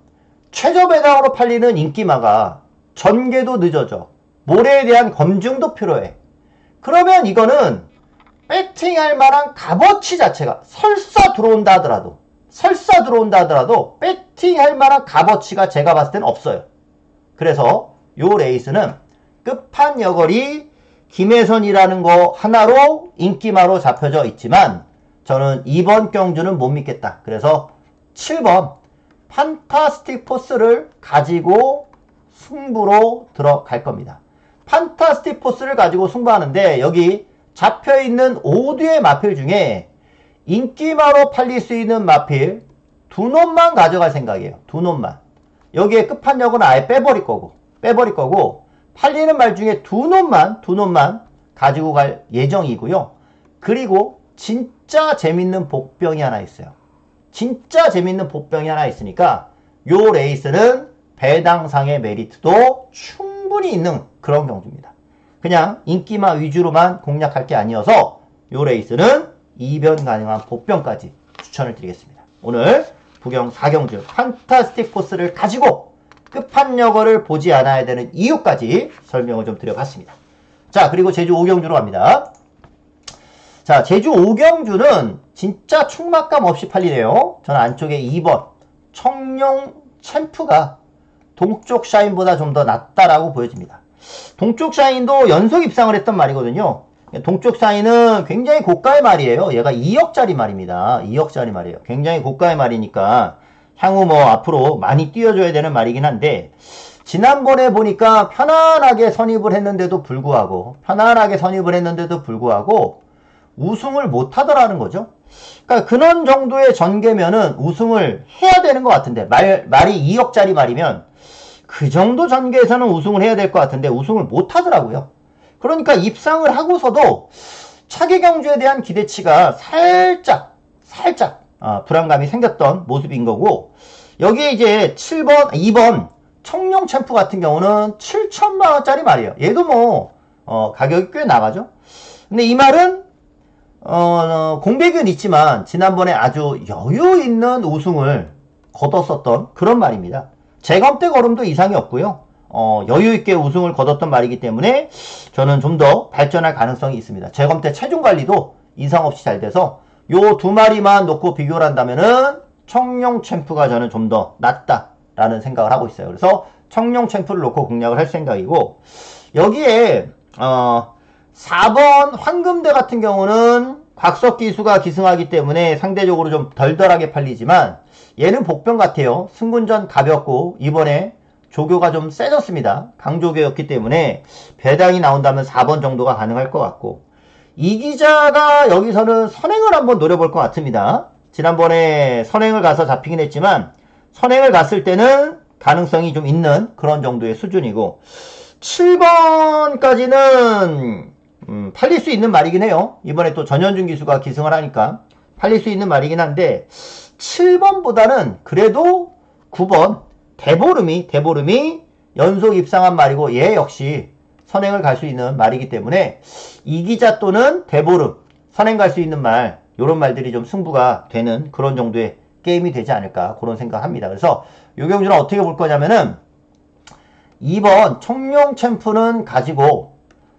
최저배당으로 팔리는 인기마가 전개도 늦어져. 모래에 대한 검증도 필요해. 그러면 이거는 배팅할 만한 값어치 자체가 설사 들어온다 하더라도 배팅할 만한 값어치가 제가 봤을 땐 없어요. 그래서 요 레이스는 끝판여걸이 김혜선이라는 거 하나로 인기마로 잡혀져 있지만 저는 이번 경주는 못 믿겠다. 그래서 7번 판타스틱 포스를 가지고 승부로 들어갈 겁니다. 판타스틱 포스를 가지고 승부하는데, 여기 잡혀있는 5뒤의 마필 중에 인기마로 팔릴 수 있는 마필 두 놈만 가져갈 생각이에요. 두 놈만. 여기에 끝판력은 아예 빼버릴 거고 팔리는 말 중에 두 놈만 가지고 갈 예정이고요. 그리고 진짜 재밌는 복병이 하나 있어요. 진짜 재밌는 복병이 하나 있으니까 요 레이스는 배당상의 메리트도 충분히 있는 그런 경주입니다. 그냥 인기마 위주로만 공략할 게 아니어서 요 레이스는 이변 가능한 복병까지 추천을 드리겠습니다. 오늘 부경 4경주 판타스틱 포스를 가지고 끝판여거를 보지 않아야 되는 이유까지 설명을 좀 드려봤습니다. 자, 그리고 제주 5경주로 갑니다. 자, 제주 5경주는 진짜 충막감 없이 팔리네요. 저는 안쪽에 2번 청룡 챔프가 동쪽 샤인보다 좀 더 낫다라고 보여집니다. 동쪽 샤인도 연속 입상을 했던 말이거든요. 동쪽 샤인은 굉장히 고가의 말이에요. 얘가 2억짜리 말입니다. 2억짜리 말이에요. 굉장히 고가의 말이니까 향후 뭐 앞으로 많이 띄워줘야 되는 말이긴 한데, 지난번에 보니까 편안하게 선입을 했는데도 불구하고 우승을 못 하더라는 거죠. 그러니까 그런 정도의 전개면은 우승을 해야 되는 것 같은데, 말이 2억짜리 말이면 그 정도 전개에서는 우승을 해야 될 것 같은데 우승을 못 하더라고요. 그러니까 입상을 하고서도 차기 경주에 대한 기대치가 살짝 불안감이 생겼던 모습인 거고, 여기에 이제 2번 청룡 챔프 같은 경우는 7천만원짜리 말이에요. 얘도 뭐 가격이 꽤 나가죠. 근데 이 말은 공백은 있지만 지난번에 아주 여유 있는 우승을 거뒀었던 그런 말입니다. 재검 때 걸음도 이상이 없고요. 여유 있게 우승을 거뒀던 말이기 때문에 저는 좀 더 발전할 가능성이 있습니다. 재검 때 체중 관리도 이상 없이 잘 돼서 요 두 마리만 놓고 비교를 한다면은 청룡 챔프가 저는 좀 더 낫다라는 생각을 하고 있어요. 그래서 청룡 챔프를 놓고 공략을 할 생각이고, 여기에 4번 황금대 같은 경우는 곽석기수가 기승하기 때문에 상대적으로 좀 덜덜하게 팔리지만 얘는 복병 같아요. 승군전 가볍고 이번에 조교가 좀 세졌습니다. 강조교였기 때문에 배당이 나온다면 4번 정도가 가능할 것 같고, 이 기자가 여기서는 선행을 한번 노려볼 것 같습니다. 지난번에 선행을 가서 잡히긴 했지만 선행을 갔을 때는 가능성이 좀 있는 그런 정도의 수준이고, 7번까지는 팔릴 수 있는 말이긴 해요. 이번에 또 전현준 기수가 기승을 하니까 팔릴 수 있는 말이긴 한데, 7번보다는 그래도 9번 대보름이 연속 입상한 말이고, 얘 역시 선행을 갈 수 있는 말이기 때문에 이기자 또는 대보름 선행 갈 수 있는 말, 요런 말들이 좀 승부가 되는 그런 정도의 게임이 되지 않을까, 그런 생각합니다. 그래서 요 경주는 어떻게 볼 거냐면은 2번 청룡 챔프는 가지고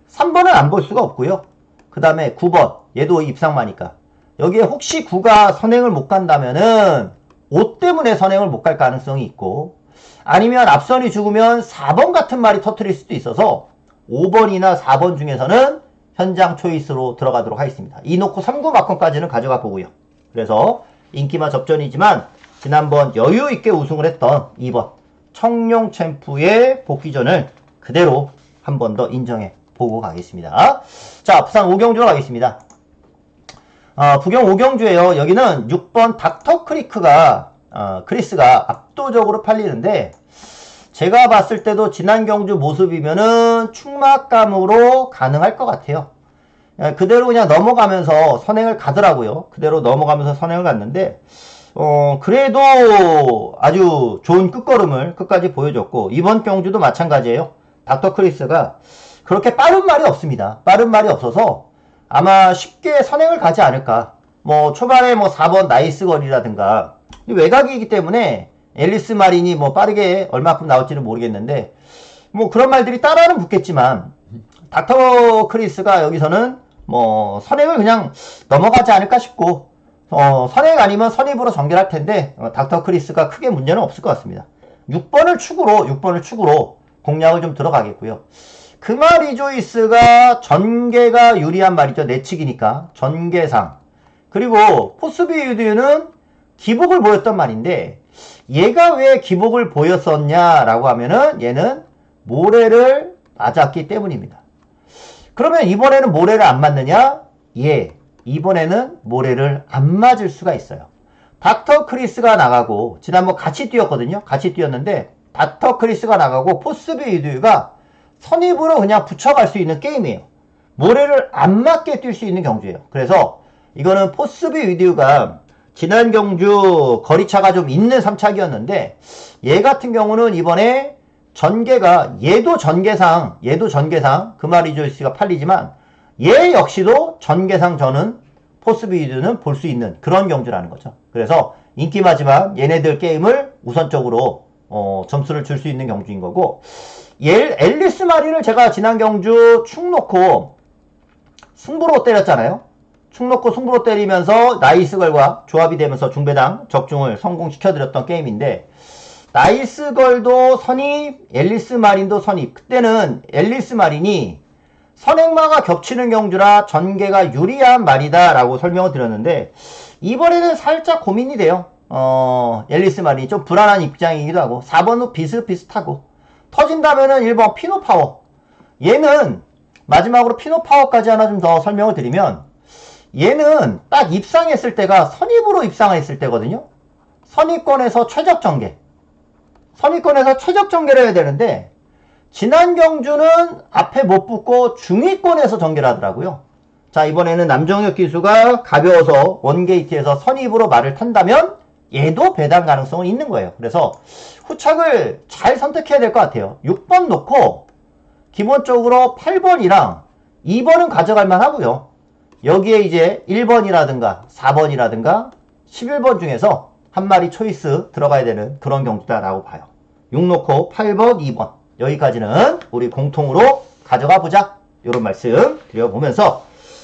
3번은 안 볼 수가 없고요. 그 다음에 9번 얘도 입상마니까 여기에 혹시 9가 선행을 못 간다면은 5 때문에 선행을 못 갈 가능성이 있고, 아니면 앞선이 죽으면 4번 같은 말이 터뜨릴 수도 있어서 5번이나 4번 중에서는 현장 초이스로 들어가도록 하겠습니다. 이 놓고 3구 막kon까지는 가져가 보고요. 그래서 인기만 접전이지만 지난번 여유 있게 우승을 했던 2번 청룡 챔프의 복귀전을 그대로 한 번 더 인정해 보고 가겠습니다. 자, 부산 5경주로 가겠습니다. 부경 5경주에요. 여기는 6번 닥터 크리스가 압도적으로 팔리는데, 제가 봤을 때도 지난 경주 모습이면은 충막감으로 가능할 것 같아요. 그대로 그냥 넘어가면서 선행을 가더라고요. 그대로 넘어가면서 선행을 갔는데, 그래도 아주 좋은 끝걸음을 끝까지 보여줬고, 이번 경주도 마찬가지예요. 닥터 크리스가 그렇게 빠른 말이 없습니다. 빠른 말이 없어서 아마 쉽게 선행을 가지 않을까. 뭐 초반에 뭐 4번 나이스 거리라든가, 외곽이기 때문에 앨리스 마린이 뭐 빠르게 얼마큼 나올지는 모르겠는데, 뭐 그런 말들이 따라는 붙겠지만 닥터 크리스가 여기서는 뭐 선행을 그냥 넘어가지 않을까 싶고, 선행 아니면 선입으로 전개할 텐데 닥터 크리스가 크게 문제는 없을 것 같습니다. 6번을 축으로 공략을 좀 들어가겠고요. 금화 리조이스가 전개가 유리한 말이죠. 내측이니까 전개상. 그리고 포스비 유드는 기복을 보였던 말인데, 얘가 왜 기복을 보였었냐라고 하면은 얘는 모래를 맞았기 때문입니다. 그러면 이번에는 모래를 안 맞느냐? 예, 이번에는 모래를 안 맞을 수가 있어요. 닥터 크리스가 나가고, 지난번 같이 뛰었거든요. 같이 뛰었는데 닥터 크리스가 나가고 포스비 유드가 선입으로 그냥 붙여갈 수 있는 게임이에요. 모래를 안 맞게 뛸 수 있는 경주예요. 그래서 이거는 포스비 위디오가 지난 경주 거리차가 좀 있는 3착이었는데, 얘 같은 경우는 이번에 전개가 얘도 전개상 금화 리조이스가 팔리지만 얘 역시도 전개상 저는 포스비드는 볼 수 있는 그런 경주라는 거죠. 그래서 인기마지막 얘네들 게임을 우선적으로 점수를 줄 수 있는 경주인 거고, 앨리스 마리를 제가 지난 경주 축 놓고 승부로 때렸잖아요. 축 놓고 승부로 때리면서 나이스걸과 조합이 되면서 중배당 적중을 성공시켜드렸던 게임인데, 나이스걸도 선입, 앨리스 마린도 선입. 그때는 앨리스 마린이 선행마가 겹치는 경주라 전개가 유리한 말이다 라고 설명을 드렸는데, 이번에는 살짝 고민이 돼요. 앨리스 마린이 좀 불안한 입장이기도 하고, 4번도 비슷비슷하고, 터진다면은 1번 피노파워. 얘는 마지막으로 피노파워까지 하나 좀 더 설명을 드리면, 얘는 딱 입상했을 때가 선입으로 입상했을 때거든요. 선입권에서 최적 전개. 선입권에서 최적 전개를 해야 되는데, 지난 경주는 앞에 못 붙고 중위권에서 전개를 하더라고요. 자, 이번에는 남정혁 기수가 가벼워서 원게이트에서 선입으로 말을 탄다면 얘도 배당 가능성은 있는 거예요. 그래서 후착을 잘 선택해야 될 것 같아요. 6번 놓고 기본적으로 8번이랑 2번은 가져갈 만하고요. 여기에 이제 1번이라든가 4번이라든가 11번 중에서 한 마리 초이스 들어가야 되는 그런 경주다라고 봐요. 6 놓고 8번, 2번 여기까지는 우리 공통으로 가져가 보자, 이런 말씀 드려보면서,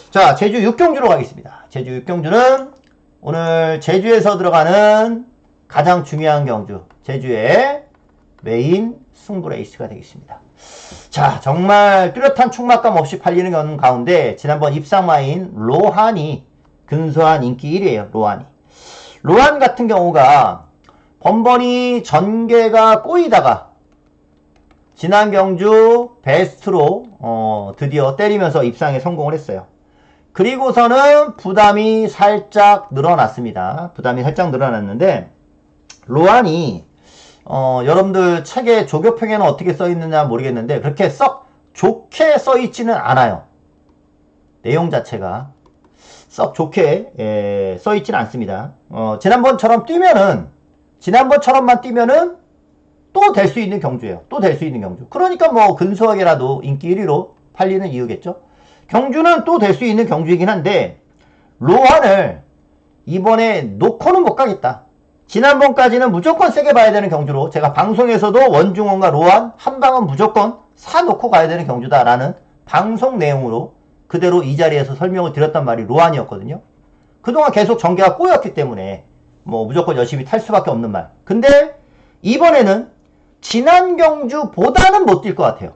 자, 제주 6경주로 가겠습니다. 제주 6경주는 오늘 제주에서 들어가는 가장 중요한 경주, 제주의 메인 승부 레이스가 되겠습니다. 자, 정말 뚜렷한 충막감 없이 팔리는 가운데 지난번 입상마인 로한이 근소한 인기 1위에요. 로한 같은 경우가 번번이 전개가 꼬이다가 지난 경주 베스트로 드디어 때리면서 입상에 성공을 했어요. 그리고서는 부담이 살짝 늘어났습니다. 부담이 살짝 늘어났는데, 로한이 여러분들 책에 조교평에는 어떻게 써있느냐 모르겠는데 그렇게 썩 좋게 써있지는 않아요. 내용 자체가 썩 좋게 써있지는 않습니다. 지난번처럼만 뛰면은 또 될 수 있는 경주예요. 또 될 수 있는 경주. 그러니까 뭐 근소하게라도 인기 1위로 팔리는 이유겠죠. 경주는 또 될 수 있는 경주이긴 한데, 로한을 이번에 놓고는 못 가겠다. 지난번까지는 무조건 세게 봐야 되는 경주로 제가 방송에서도 원중원과 로한 한 방은 무조건 사놓고 가야 되는 경주다라는 방송 내용으로 그대로 이 자리에서 설명을 드렸단 말이 로한이었거든요. 그동안 계속 전개가 꼬였기 때문에 뭐 무조건 열심히 탈 수밖에 없는 말. 근데 이번에는 지난 경주보다는 못 뛸 것 같아요.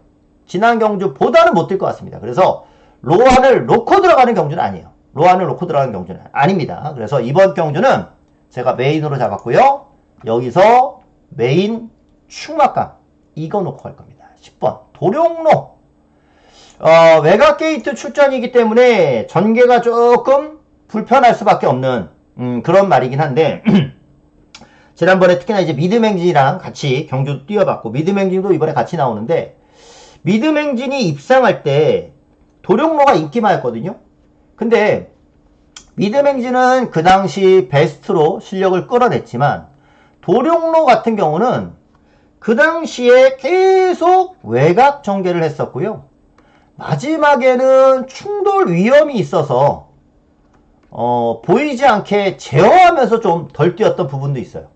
지난 경주보다는 못 뛸 것 같습니다. 그래서 로한을 놓고 들어가는 경주는 아니에요. 로한을 놓고 들어가는 경주는 아닙니다. 그래서 이번 경주는 제가 메인으로 잡았고요. 여기서 메인 충막감 이거 놓고 갈 겁니다. 10번 도룡로. 외곽 게이트 출전이기 때문에 전개가 조금 불편할 수밖에 없는 그런 말이긴 한데 지난번에 특히나 이제 미드맹진이랑 같이 경주도 뛰어봤고, 미드맹진도 이번에 같이 나오는데, 미드맹진이 입상할 때 도룡로가 인기마였거든요. 근데 미드맹진은 그 당시 베스트로 실력을 끌어냈지만, 도룡로 같은 경우는 그 당시에 계속 외곽 전개를 했었고요. 마지막에는 충돌 위험이 있어서 보이지 않게 제어하면서 좀 덜 뛰었던 부분도 있어요.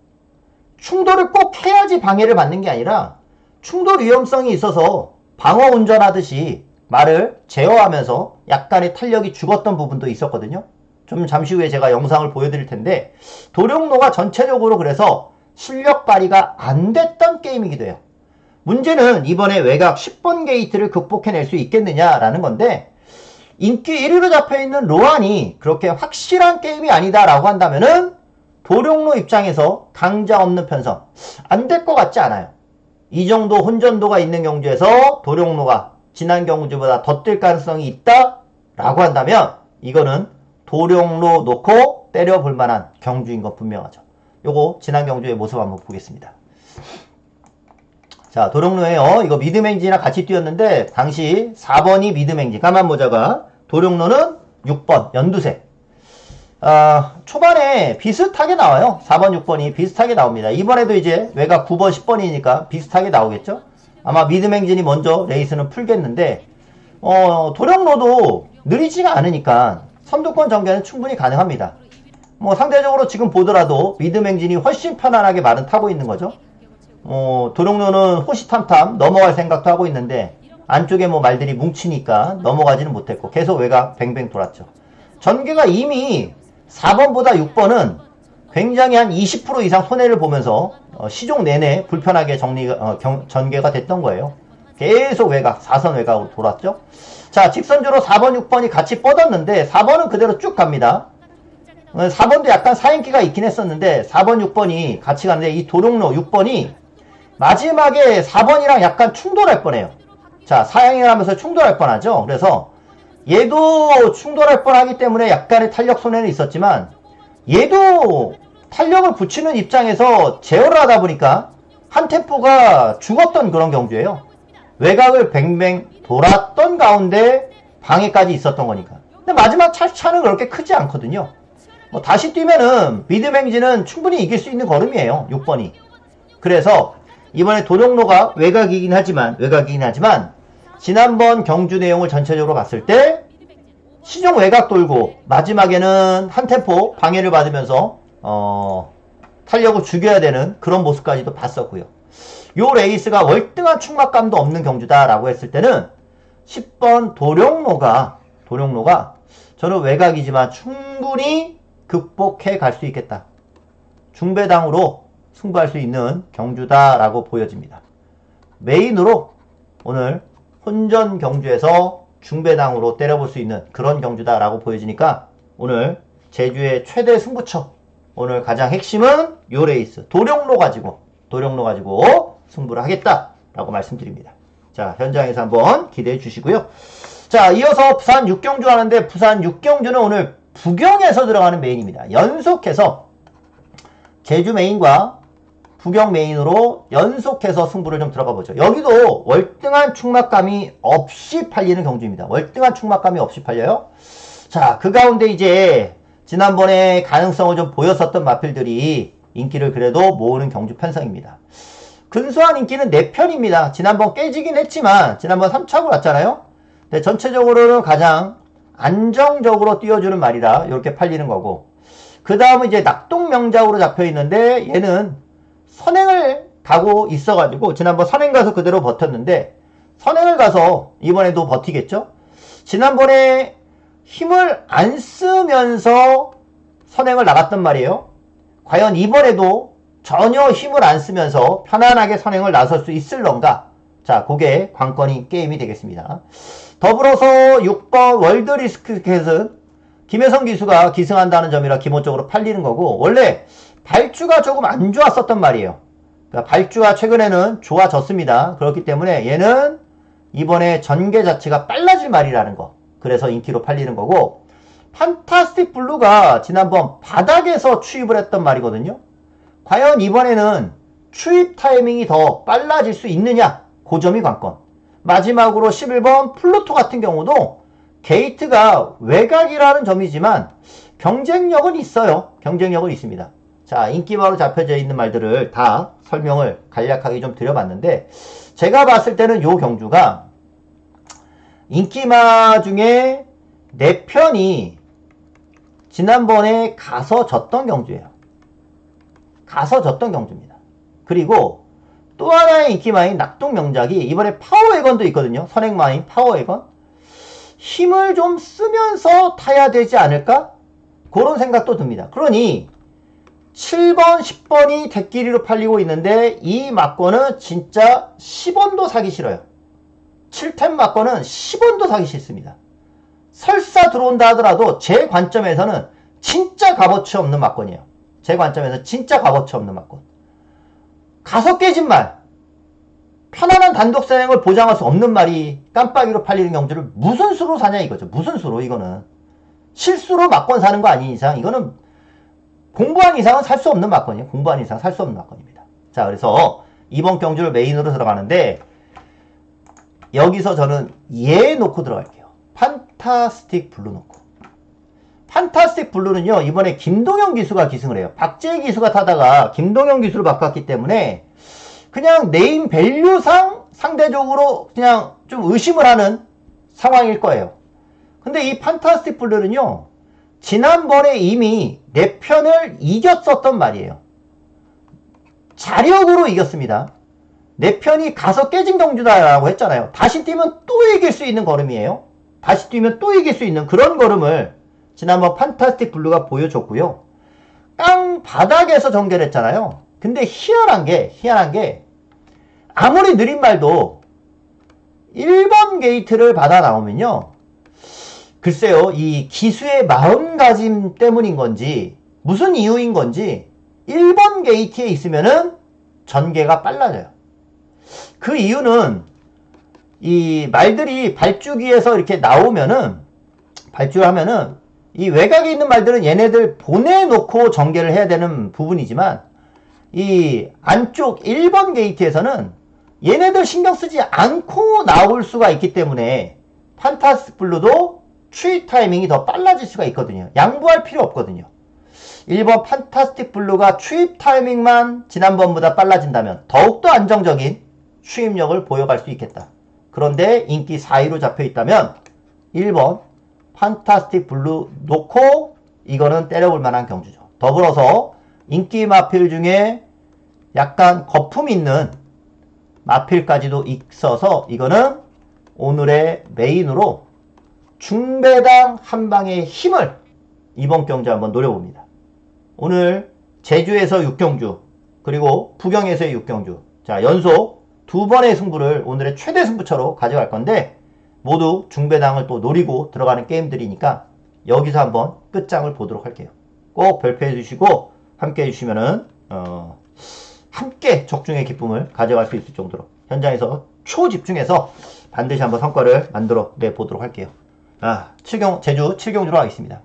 충돌을 꼭 해야지 방해를 받는 게 아니라 충돌 위험성이 있어서 방어 운전하듯이 말을 제어하면서 약간의 탄력이 죽었던 부분도 있었거든요. 좀 잠시 후에 제가 영상을 보여드릴 텐데, 도룡로가 전체적으로 그래서 실력 발휘가 안 됐던 게임이기도 해요. 문제는 이번에 외곽 10번 게이트를 극복해낼 수 있겠느냐라는 건데, 인기 1위로 잡혀있는 로한이 그렇게 확실한 게임이 아니다라고 한다면은 도룡로 입장에서 강자 없는 편성 안 될 것 같지 않아요. 이 정도 혼전도가 있는 경주에서 도룡로가 지난 경주보다 더 뛸 가능성이 있다라고 한다면 이거는 도룡로 놓고 때려볼 만한 경주인 건 분명하죠. 요거 지난 경주의 모습 한번 보겠습니다. 자, 도룡로에요. 이거 미드맹지랑 같이 뛰었는데 당시 4번이 미드맹지 까만 모자가, 도룡로는 6번 연두색. 초반에 비슷하게 나와요. 4번, 6번이 비슷하게 나옵니다. 이번에도 이제 외곽 9번, 10번이니까 비슷하게 나오겠죠. 아마 미드맹진이 먼저 레이스는 풀겠는데 도룡로도 느리지가 않으니까 선두권 전개는 충분히 가능합니다. 뭐 상대적으로 지금 보더라도 미드맹진이 훨씬 편안하게 말은 타고 있는 거죠. 도룡로는 호시탐탐 넘어갈 생각도 하고 있는데 안쪽에 뭐 말들이 뭉치니까 넘어가지는 못했고 계속 외곽 뱅뱅 돌았죠. 전개가 이미 4번보다 6번은 굉장히 한 20% 이상 손해를 보면서 시종 내내 불편하게 전개가 됐던 거예요. 계속 외곽, 4선 외곽으로 돌았죠. 자, 직선주로 4번, 6번이 같이 뻗었는데 4번은 그대로 쭉 갑니다. 4번도 약간 사인기가 있긴 했었는데 4번, 6번이 같이 가는데 이 도룡로 6번이 마지막에 4번이랑 약간 충돌할 뻔해요. 자, 사양을 하면서 충돌할 뻔하죠. 그래서 얘도 충돌할 뻔하기 때문에 약간의 탄력 손해는 있었지만 얘도 탄력을 붙이는 입장에서 제어를 하다 보니까 한 템포가 죽었던 그런 경주예요. 외곽을 뱅뱅 돌았던 가운데 방해까지 있었던 거니까. 근데 마지막 차는 그렇게 크지 않거든요. 뭐 다시 뛰면은 미드맹지는 충분히 이길 수 있는 걸음이에요. 6번이. 그래서 이번에 도룡로가 외곽이긴 하지만 지난번 경주 내용을 전체적으로 봤을 때 시종 외곽 돌고 마지막에는 한 템포 방해를 받으면서 탄력을 죽여야 되는 그런 모습까지도 봤었고요. 요 레이스가 월등한 충막감도 없는 경주다라고 했을 때는 10번 도룡로가 저는 외곽이지만 충분히 극복해 갈 수 있겠다. 중배당으로 승부할 수 있는 경주다라고 보여집니다. 메인으로 오늘 혼전 경주에서 중배당으로 때려볼 수 있는 그런 경주다라고 보여지니까 오늘 제주의 최대 승부처, 오늘 가장 핵심은 요 레이스 도룡로 가지고 승부를 하겠다라고 말씀드립니다. 자, 현장에서 한번 기대해 주시고요. 자, 이어서 부산 6경주 하는데 부산 6경주는 오늘 부경에서 들어가는 메인입니다. 연속해서 제주 메인과 부경 메인으로 연속해서 승부를 좀 들어가 보죠. 여기도 월등한 충막감이 없이 팔리는 경주입니다. 월등한 충막감이 없이 팔려요. 자, 그 가운데 이제 지난번에 가능성을 좀 보였었던 마필들이 인기를 그래도 모으는 경주 편성입니다. 근소한 인기는 4편입니다. 지난번 깨지긴 했지만 지난번 3차고 났잖아요. 근데 전체적으로는 가장 안정적으로 띄워주는 말이라 이렇게 팔리는 거고, 그 다음은 이제 낙동명작으로 잡혀 있는데 얘는 선행을 가고 있어가지고 지난번 선행 가서 그대로 버텼는데 선행을 가서 이번에도 버티겠죠. 지난번에 힘을 안 쓰면서 선행을 나갔단 말이에요. 과연 이번에도 전혀 힘을 안 쓰면서 편안하게 선행을 나설 수 있을런가? 자, 그게 관건인 게임이 되겠습니다. 더불어서 6번 월드리스크캣은 김혜성 기수가 기승한다는 점이라 기본적으로 팔리는 거고, 원래 발주가 조금 안 좋았었단 말이에요. 그러니까 발주가 최근에는 좋아졌습니다. 그렇기 때문에 얘는 이번에 전개 자체가 빨라질 말이라는 거, 그래서 인기로 팔리는 거고, 판타스틱 블루가 지난번 바닥에서 추입을 했던 말이거든요. 과연 이번에는 추입 타이밍이 더 빨라질 수 있느냐, 그 점이 관건. 마지막으로 11번 플루토 같은 경우도 게이트가 외곽이라는 점이지만 경쟁력은 있어요. 경쟁력은 있습니다. 자, 인기바로 잡혀져 있는 말들을 다 설명을 간략하게 좀 드려봤는데, 제가 봤을 때는 요 경주가 인기마 중에 4편이 지난번에 가서 졌던 경주예요. 가서 졌던 경주입니다. 그리고 또 하나의 인기마인 낙동명작이 이번에 파워웨건도 있거든요. 선행마인 파워웨건. 힘을 좀 쓰면서 타야 되지 않을까? 그런 생각도 듭니다. 그러니 7번, 10번이 대끼리로 팔리고 있는데 이 막권은 진짜 10원도 사기 싫어요. 7템 막권은 10원도 사기 싫습니다. 설사 들어온다 하더라도 제 관점에서는 진짜 값어치 없는 막권이에요. 제 관점에서 진짜 값어치 없는 막권. 가서 깨진 말, 편안한 단독 선행을 보장할 수 없는 말이 깜빡이로 팔리는 경주를 무슨 수로 사냐 이거죠. 무슨 수로. 이거는 실수로 막권 사는 거 아닌 이상 이거는 공부한 이상은 살 수 없는 막권이에요. 공부한 이상 살 수 없는 막권입니다. 자, 그래서 이번 경주를 메인으로 들어가는데 여기서 저는 얘 놓고 들어갈게요. 판타스틱 블루 놓고. 판타스틱 블루는요, 이번에 김동현 기수가 기승을 해요. 박재희 기수가 타다가 김동현 기수를 바꿨기 때문에 그냥 네임 밸류상 상대적으로 그냥 좀 의심을 하는 상황일 거예요. 근데 이 판타스틱 블루는요, 지난번에 이미 내 편을 이겼었던 말이에요. 자력으로 이겼습니다. 내 편이 가서 깨진 경주다라고 했잖아요. 다시 뛰면 또 이길 수 있는 걸음이에요. 다시 뛰면 또 이길 수 있는 그런 걸음을 지난번 판타스틱 블루가 보여줬고요. 땅 바닥에서 전개를 했잖아요. 근데 희한한 게 아무리 느린 말도 1번 게이트를 받아 나오면요. 글쎄요, 이 기수의 마음가짐 때문인 건지 무슨 이유인 건지 1번 게이트에 있으면은 전개가 빨라져요. 그 이유는 이 말들이 발주기에서 이렇게 나오면은 발주하면은 이 외곽에 있는 말들은 얘네들 보내놓고 전개를 해야 되는 부분이지만 이 안쪽 1번 게이트에서는 얘네들 신경 쓰지 않고 나올 수가 있기 때문에 판타스틱 블루도 추입 타이밍이 더 빨라질 수가 있거든요. 양보할 필요 없거든요. 1번 판타스틱 블루가 추입 타이밍만 지난번보다 빨라진다면 더욱더 안정적인 추입력을 보여갈 수 있겠다. 그런데 인기 4위로 잡혀있다면 1번 판타스틱 블루 놓고 이거는 때려볼 만한 경주죠. 더불어서 인기 마필 중에 약간 거품 있는 마필까지도 있어서 이거는 오늘의 메인으로 중배당 한 방의 힘을 이번 경주 한번 노려봅니다. 오늘 제주에서 6경주 그리고 부경에서의 6경주 자 연속 두 번의 승부를 오늘의 최대 승부처로 가져갈 건데 모두 중배당을 또 노리고 들어가는 게임들이니까 여기서 한번 끝장을 보도록 할게요. 꼭 별표해 주시고 함께 해주시면은 함께 적중의 기쁨을 가져갈 수 있을 정도로 현장에서 초집중해서 반드시 한번 성과를 만들어 내보도록 할게요. 제주 7경주로 하겠습니다.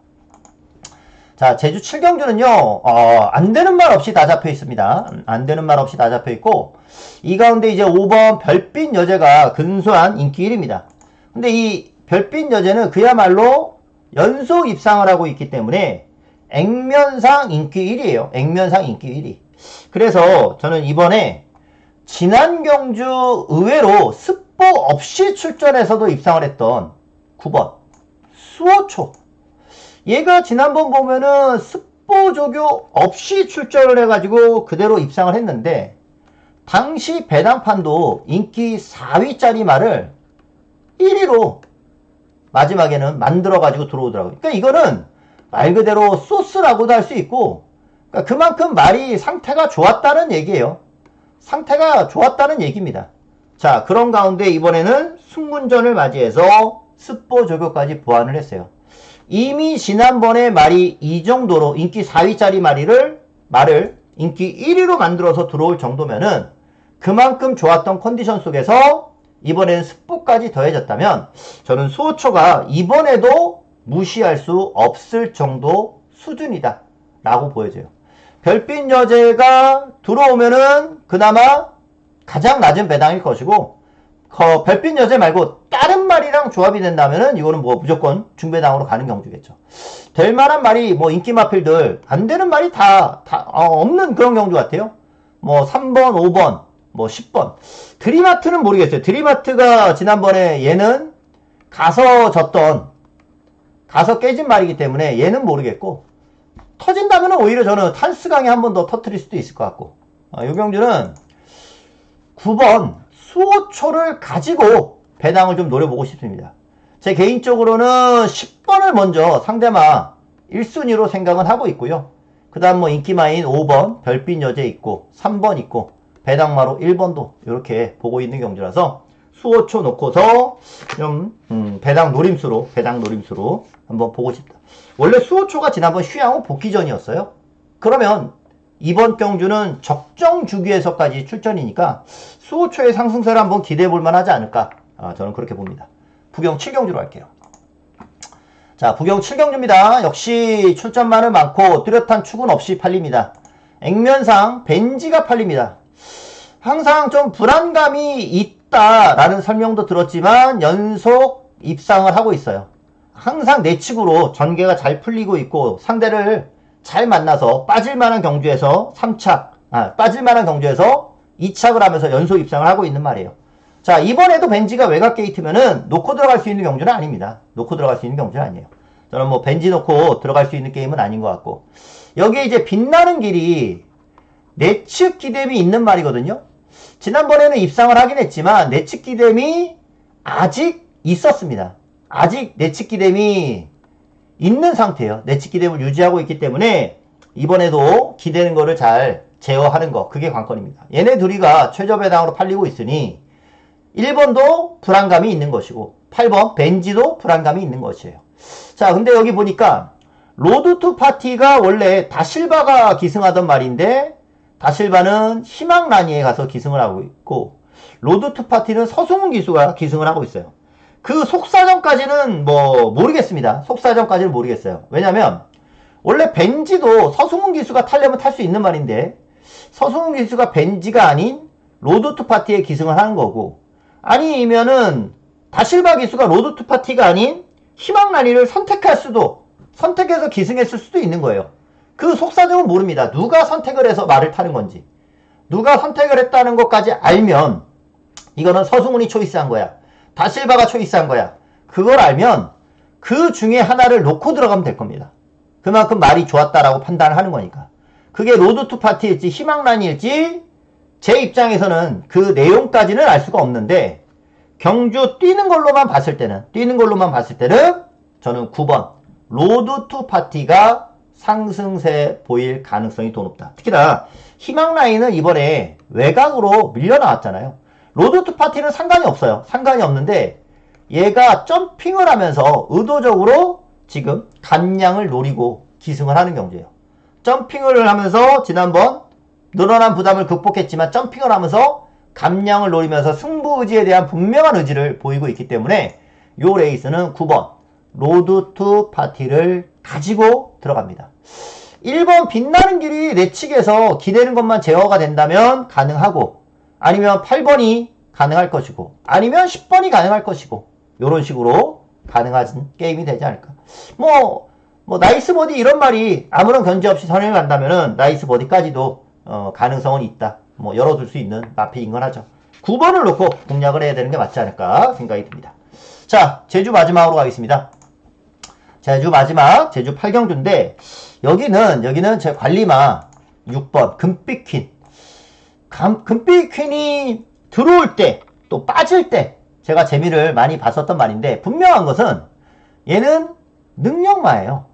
자, 제주 7경주는요, 안 되는 말 없이 다 잡혀 있습니다. 안 되는 말 없이 다 잡혀 있고, 이 가운데 이제 5번 별빛 여제가 근소한 인기 1위입니다. 근데 이 별빛 여제는 그야말로 연속 입상을 하고 있기 때문에 액면상 인기 1위에요. 액면상 인기 1위. 그래서 저는 이번에 지난 경주 의외로 스포 없이 출전해서도 입상을 했던 9번 수호초. 얘가 지난번 보면은 스포 조교 없이 출전을 해가지고 그대로 입상을 했는데 당시 배당판도 인기 4위짜리 말을 1위로 마지막에는 만들어가지고 들어오더라고요. 그러니까 이거는 말 그대로 소스라고도 할 수 있고 그러니까 그만큼 말이 상태가 좋았다는 얘기예요. 상태가 좋았다는 얘기입니다. 자, 그런 가운데 이번에는 승문전을 맞이해서 스포 조교까지 보완을 했어요. 이미 지난번에 말이 이 정도로 인기 4위짜리 말을 인기 1위로 만들어서 들어올 정도면은 그만큼 좋았던 컨디션 속에서 이번에는 스포까지 더해졌다면 저는 수호초가 이번에도 무시할 수 없을 정도 수준이다 라고 보여져요. 별빛 여제가 들어오면은 그나마 가장 낮은 배당일 것이고 별빛 여제 말고 다른 말이랑 조합이 된다면은 이거는 뭐 무조건 중배당으로 가는 경주겠죠. 될 만한 말이 뭐 인기 마필들 안 되는 말이 다 없는 그런 경주 같아요. 뭐 3번, 5번, 뭐 10번. 드림하트는 모르겠어요. 드림하트가 지난번에 얘는 가서 깨진 말이기 때문에 얘는 모르겠고 터진다면 오히려 저는 탄스강에 한 번 더 터트릴 수도 있을 것 같고 이 경주는 9번 수호초를 가지고 배당을 좀 노려보고 싶습니다. 제 개인적으로는 10번을 먼저 상대마 1순위로 생각은 하고 있고요. 그 다음 뭐 인기마인 5번 별빛 여제 있고 3번 있고 배당마로 1번도 이렇게 보고 있는 경주라서 수호초 놓고서 좀 배당 노림수로 한번 보고 싶다. 원래 수호초가 지난번 휴양후 복귀전이었어요. 그러면 이번 경주는 적정 주기에서까지 출전이니까 수호초의 상승세를 한번 기대해 볼 만하지 않을까 저는 그렇게 봅니다. 부경 7경주로 할게요. 자, 부경 7경주입니다. 역시 출전만은 많고 뚜렷한 축은 없이 팔립니다. 액면상 벤지가 팔립니다. 항상 좀 불안감이 있다라는 설명도 들었지만 연속 입상을 하고 있어요. 항상 내측으로 전개가 잘 풀리고 있고 상대를 잘 만나서 빠질만한 경주에서 2착을 하면서 연속 입상을 하고 있는 말이에요. 자, 이번에도 벤지가 외곽 게이트면은 놓고 들어갈 수 있는 경주는 아닙니다. 놓고 들어갈 수 있는 경주는 아니에요. 저는 뭐 벤지 놓고 들어갈 수 있는 게임은 아닌 것 같고. 여기에 이제 빛나는 길이 내측 기댐이 있는 말이거든요. 지난번에는 입상을 하긴 했지만 내측 기댐이 아직 있었습니다. 아직 내측 기댐이 있는 상태예요. 내측 기댐을 유지하고 있기 때문에 이번에도 기대는 거를 잘 제어하는 거, 그게 관건입니다. 얘네 둘이가 최저 배당으로 팔리고 있으니 1번도 불안감이 있는 것이고 8번 벤지도 불안감이 있는 것이에요. 자, 근데 여기 보니까 로드 투 파티가 원래 다실바가 기승하던 말인데 다실바는 희망라니에 가서 기승을 하고 있고 로드 투 파티는 서승훈 기수가 기승을 하고 있어요. 그 속사정까지는 뭐 모르겠습니다. 속사정까지는 모르겠어요. 왜냐면 원래 벤지도 서승훈 기수가 타려면 탈 수 있는 말인데 서승훈 기수가 벤지가 아닌 로드 투 파티에 기승을 하는 거고, 아니면은 다실바 기수가 로드 투 파티가 아닌 희망라니를 선택해서 기승했을 수도 있는 거예요. 그 속사정은 모릅니다. 누가 선택을 해서 말을 타는 건지. 누가 선택을 했다는 것까지 알면 이거는 서승훈이 초이스한 거야, 다실바가 초이스한 거야. 그걸 알면 그 중에 하나를 놓고 들어가면 될 겁니다. 그만큼 말이 좋았다라고 판단을 하는 거니까. 그게 로드 투 파티일지 희망란일지 제 입장에서는 그 내용까지는 알 수가 없는데, 경주 뛰는 걸로만 봤을 때는 저는 9번 로드 투 파티가 상승세 보일 가능성이 더 높다. 특히나 희망라인은 이번에 외곽으로 밀려 나왔잖아요. 로드 투 파티는 상관이 없어요. 상관이 없는데 얘가 점핑을 하면서 의도적으로 지금 간량을 노리고 기승을 하는 경주예요. 점핑을 하면서 지난번 늘어난 부담을 극복했지만 점핑을 하면서 감량을 노리면서 승부 의지에 대한 분명한 의지를 보이고 있기 때문에 요 레이스는 9번 로드 투 파티를 가지고 들어갑니다. 1번 빛나는 길이 내측에서 기대는 것만 제어가 된다면 가능하고, 아니면 8번이 가능할 것이고, 아니면 10번이 가능할 것이고, 요런 식으로 가능한 게임이 되지 않을까. 뭐 나이스 버디 이런 말이 아무런 견제 없이 선행을 간다면은 나이스 버디까지도 가능성은 있다. 뭐 열어둘 수 있는 마페인 건 하죠. 9번을 놓고 공략을 해야 되는 게 맞지 않을까 생각이 듭니다. 자, 제주 마지막으로 가겠습니다. 제주 마지막, 제주 8경주인데 여기는 제 관리마 6번 금빛 퀸. 금빛 퀸이 들어올 때 또 빠질 때 제가 재미를 많이 봤었던 말인데, 분명한 것은 얘는 능력마예요.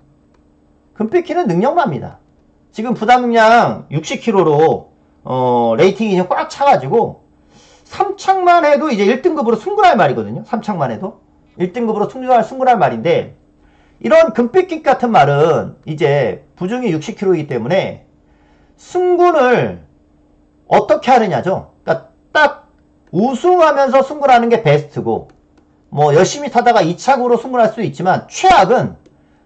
금빛 퀸은 능력마입니다. 지금 부담량 60kg로 레이팅이 꽉 차가지고 3착만 해도 이제 1등급으로 승군할 말이거든요. 3착만 해도 1등급으로 승군할 말인데, 이런 금빛깃 같은 말은 이제 부중이 60kg이기 때문에 승군을 어떻게 하느냐죠. 그러니까 딱 우승하면서 승군하는 게 베스트고, 뭐 열심히 타다가 2착으로 승군할 수도 있지만 최악은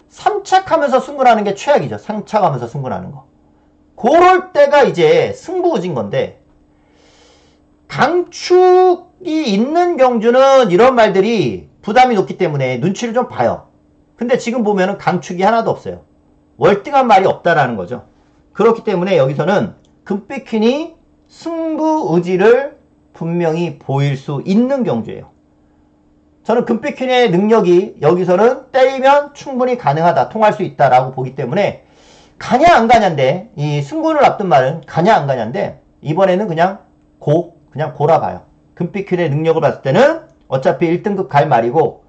3착하면서 승군하는 게 최악이죠. 3착하면서 승군하는 거. 그럴 때가 이제 승부의진 건데, 강축이 있는 경주는 이런 말들이 부담이 높기 때문에 눈치를 좀 봐요. 근데 지금 보면은 강축이 하나도 없어요. 월등한 말이 없다라는 거죠. 그렇기 때문에 여기서는 금빛퀸이 승부 의지를 분명히 보일 수 있는 경주예요. 저는 금빛퀸의 능력이 여기서는 때리면 충분히 가능하다, 통할 수 있다라고 보기 때문에 가냐 안 가냐인데, 이 승부를 앞둔 말은 가냐 안 가냐인데, 이번에는 그냥 고라봐요. 금빛퀸의 능력을 봤을 때는 어차피 1등급 갈 말이고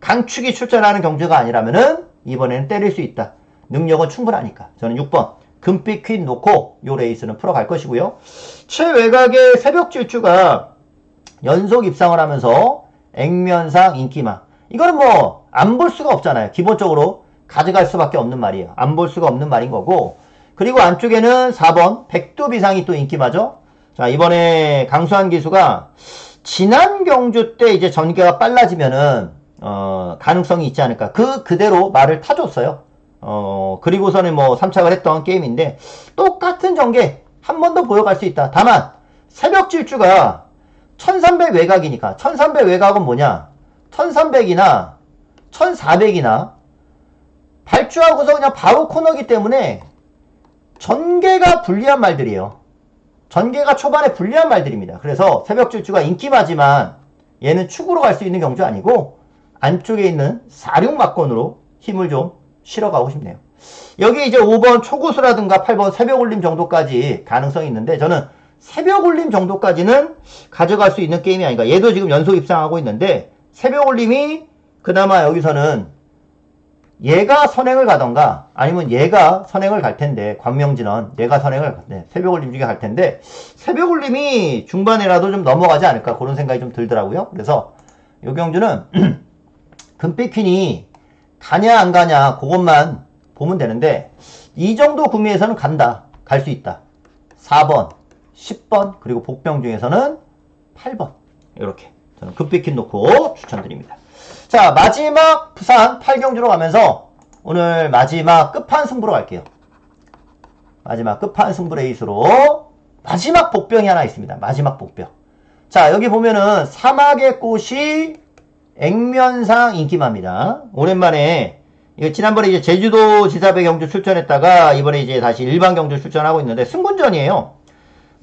강축이 출전하는 경주가 아니라면은 이번에는 때릴 수 있다. 능력은 충분하니까 저는 6번 금빛퀸 놓고 요 레이스는 풀어갈 것이고요. 최외곽의 새벽 질주가 연속 입상을 하면서 액면상 인기마, 이거는 뭐 안 볼 수가 없잖아요. 기본적으로 가져갈 수밖에 없는 말이에요. 안 볼 수가 없는 말인 거고, 그리고 안쪽에는 4번 백두비상이 또 인기마죠. 자, 이번에 강수한 기수가 지난 경주 때 이제 전개가 빨라지면은 가능성이 있지 않을까. 그대로 말을 타줬어요. 그리고서는 뭐 3착을 했던 게임인데 똑같은 전개 한 번 더 보여갈 수 있다. 다만 새벽 질주가 1300 외곽이니까, 1300 외곽은 뭐냐, 1300이나 1400이나 발주하고서 그냥 바로 코너기 때문에 전개가 불리한 말들이에요. 전개가 초반에 불리한 말들입니다. 그래서 새벽 질주가 인기마지만 얘는 축으로 갈 수 있는 경주 아니고 안쪽에 있는 46막건으로 힘을 좀 실어가고 싶네요. 여기 이제 5번 초고수라든가 8번 새벽 올림 정도까지 가능성이 있는데 저는 새벽 올림 정도까지는 가져갈 수 있는 게임이 아닌가. 얘도 지금 연속 입상하고 있는데 새벽 올림이 그나마 여기서는 얘가 선행을 가던가 아니면 얘가 선행을 갈 텐데 광명진원 얘가 선행을 새벽 올림 중에 갈 텐데 새벽 올림이 중반에라도 좀 넘어가지 않을까 그런 생각이 좀 들더라고요. 그래서 요 경주는 금빛퀸이 가냐 안 가냐 그것만 보면 되는데 이 정도 구미에서는 간다. 갈 수 있다. 4번, 10번 그리고 복병 중에서는 8번 이렇게 저는 금빛퀸 놓고 추천드립니다. 자, 마지막 부산 8경주로 가면서 오늘 마지막 끝판승부로 갈게요. 마지막 끝판승부 레이스로 마지막 복병이 하나 있습니다. 마지막 복병. 자, 여기 보면은 사막의 꽃이 액면상 인기마입니다. 오랜만에 이거 지난번에 이제 제주도 지사배 경주 출전했다가 이번에 이제 다시 일반 경주 출전하고 있는데 승군전이에요.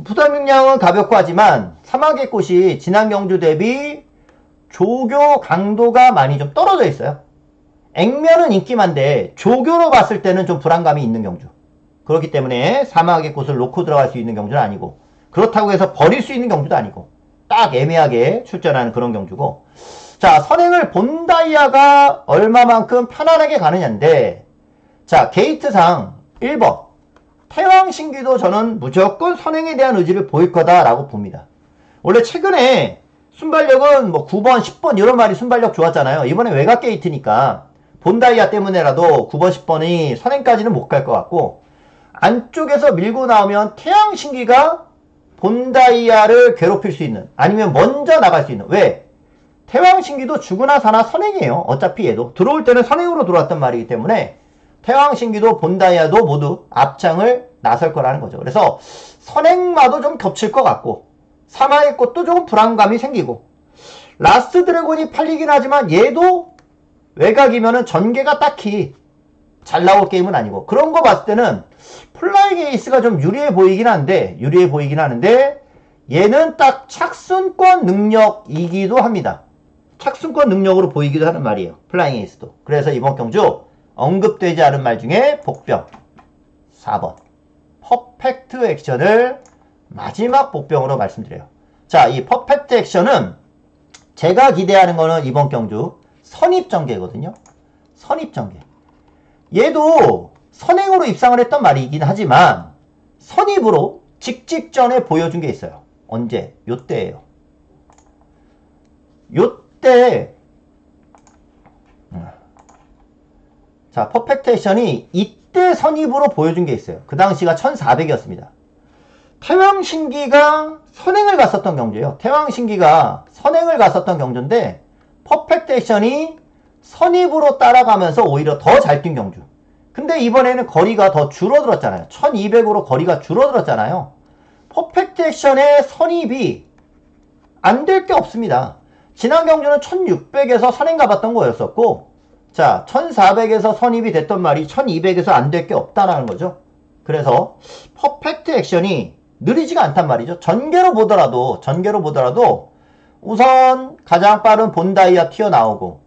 부담 용량은 가볍고 하지만 사막의 꽃이 지난 경주 대비 조교 강도가 많이 좀 떨어져 있어요. 액면은 인기만데 조교로 봤을 때는 좀 불안감이 있는 경주. 그렇기 때문에 사막의 꽃을 놓고 들어갈 수 있는 경주는 아니고 그렇다고 해서 버릴 수 있는 경주도 아니고 딱 애매하게 출전하는 그런 경주고 자, 선행을 본다이아가 얼마만큼 편안하게 가느냐인데 자, 게이트상 1번 태왕신기도 저는 무조건 선행에 대한 의지를 보일 거다라고 봅니다. 원래 최근에 순발력은 뭐 9번, 10번 이런 말이 순발력 좋았잖아요. 이번에 외곽 게이트니까 본다이아 때문에라도 9번, 10번이 선행까지는 못 갈 것 같고 안쪽에서 밀고 나오면 태양신기가 본다이아를 괴롭힐 수 있는 아니면 먼저 나갈 수 있는 왜? 태왕신기도 죽으나 사나 선행이에요. 어차피 얘도 들어올 때는 선행으로 들어왔단 말이기 때문에 태왕신기도 본다이아도 모두 앞장을 나설 거라는 거죠. 그래서 선행마도 좀 겹칠 것 같고 사마의 꽃도 조금 불안감이 생기고 라스트 드래곤이 팔리긴 하지만 얘도 외곽이면은 전개가 딱히 잘 나올 게임은 아니고 그런 거 봤을 때는 플라잉 에이스가 좀 유리해 보이긴 하는데 얘는 딱 착순권 능력이기도 합니다. 착순권 능력으로 보이기도 하는 말이에요. 플라잉 에이스도. 그래서 이번 경주 언급되지 않은 말 중에 복병 4번 퍼펙트 액션을 마지막 복병으로 말씀드려요. 자, 이 퍼펙트 액션은 제가 기대하는 거는 이번 경주 선입전개거든요. 선입전개. 얘도 선행으로 입상을 했던 말이긴 하지만 선입으로 직전에 보여준 게 있어요. 언제? 요때예요. 요때 자, 퍼펙트 액션이 이때 선입으로 보여준 게 있어요. 그 당시가 1400이었습니다. 태왕신기가 선행을 갔었던 경주예요. 태왕신기가 선행을 갔었던 경주인데 퍼펙트 액션이 선입으로 따라가면서 오히려 더 잘 뛴 경주. 근데 이번에는 거리가 더 줄어들었잖아요. 1200으로 거리가 줄어들었잖아요. 퍼펙트 액션의 선입이 안 될 게 없습니다. 지난 경주는 1600에서 선행 가봤던 거였었고 자, 1400에서 선입이 됐던 말이 1200에서 안 될 게 없다라는 거죠. 그래서 퍼펙트 액션이 느리지가 않단 말이죠. 전개로 보더라도 우선 가장 빠른 본다이아 튀어나오고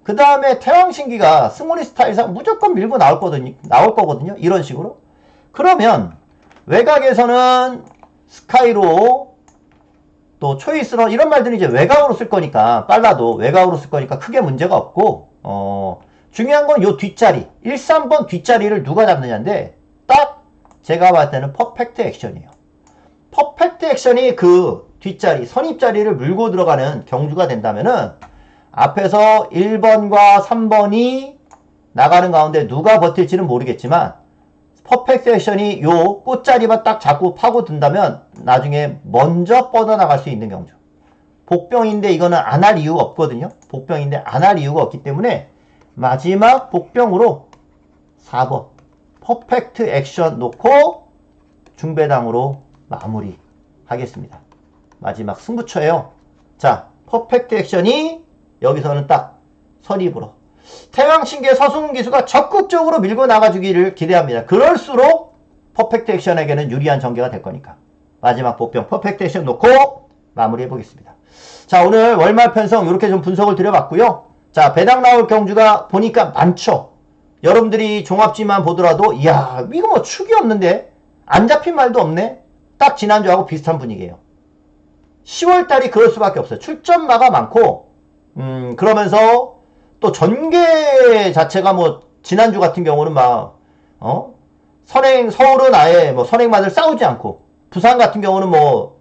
그 다음에 태왕신기가 승훈이 스타일상 무조건 밀고 나올 거거든요. 이런 식으로. 그러면 외곽에서는 스카이로 또 초이스러 이런 말들은 이제 외곽으로 쓸 거니까 빨라도 외곽으로 쓸 거니까 크게 문제가 없고 중요한 건 요 뒷자리 1, 3번 뒷자리를 누가 잡느냐인데 딱 제가 봤을 때는 퍼펙트 액션이에요. 퍼펙트 액션이 그 뒷자리 선입자리를 물고 들어가는 경주가 된다면은 앞에서 1번과 3번이 나가는 가운데 누가 버틸지는 모르겠지만 퍼펙트 액션이 요 꽃자리만 딱 잡고 파고든다면 나중에 먼저 뻗어나갈 수 있는 경주. 복병인데 이거는 안 할 이유가 없거든요. 복병인데 안 할 이유가 없기 때문에 마지막 복병으로 4번 퍼펙트 액션 놓고 중배당으로 마무리 하겠습니다. 마지막 승부처예요. 자, 퍼펙트 액션이 여기서는 딱 선입으로 태왕신기의 서승훈 기수가 적극적으로 밀고 나가주기를 기대합니다. 그럴수록 퍼펙트 액션에게는 유리한 전개가 될 거니까. 마지막 복병 퍼펙트 액션 놓고 마무리해 보겠습니다. 자, 오늘 월말 편성 이렇게 좀 분석을 드려봤고요. 자, 배당 나올 경주가 보니까 많죠. 여러분들이 종합지만 보더라도 이야 이거 뭐 축이 없는데 안 잡힌 말도 없네. 딱 지난주하고 비슷한 분위기예요. 10월달이 그럴 수밖에 없어요. 출전마가 많고 그러면서 또 전개 자체가 뭐 지난주 같은 경우는 막 서울은 아예 뭐 선행마들 싸우지 않고 부산 같은 경우는 뭐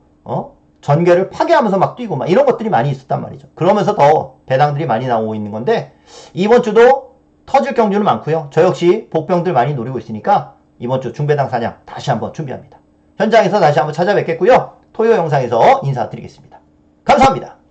전개를 파괴하면서 막 뛰고 막 이런 것들이 많이 있었단 말이죠. 그러면서 더 배당들이 많이 나오고 있는 건데 이번 주도 터질 경주는 많고요. 저 역시 복병들 많이 노리고 있으니까 이번 주 중배당 사냥 다시 한번 준비합니다. 현장에서 다시 한번 찾아뵙겠고요. 토요 영상에서 인사드리겠습니다. 감사합니다.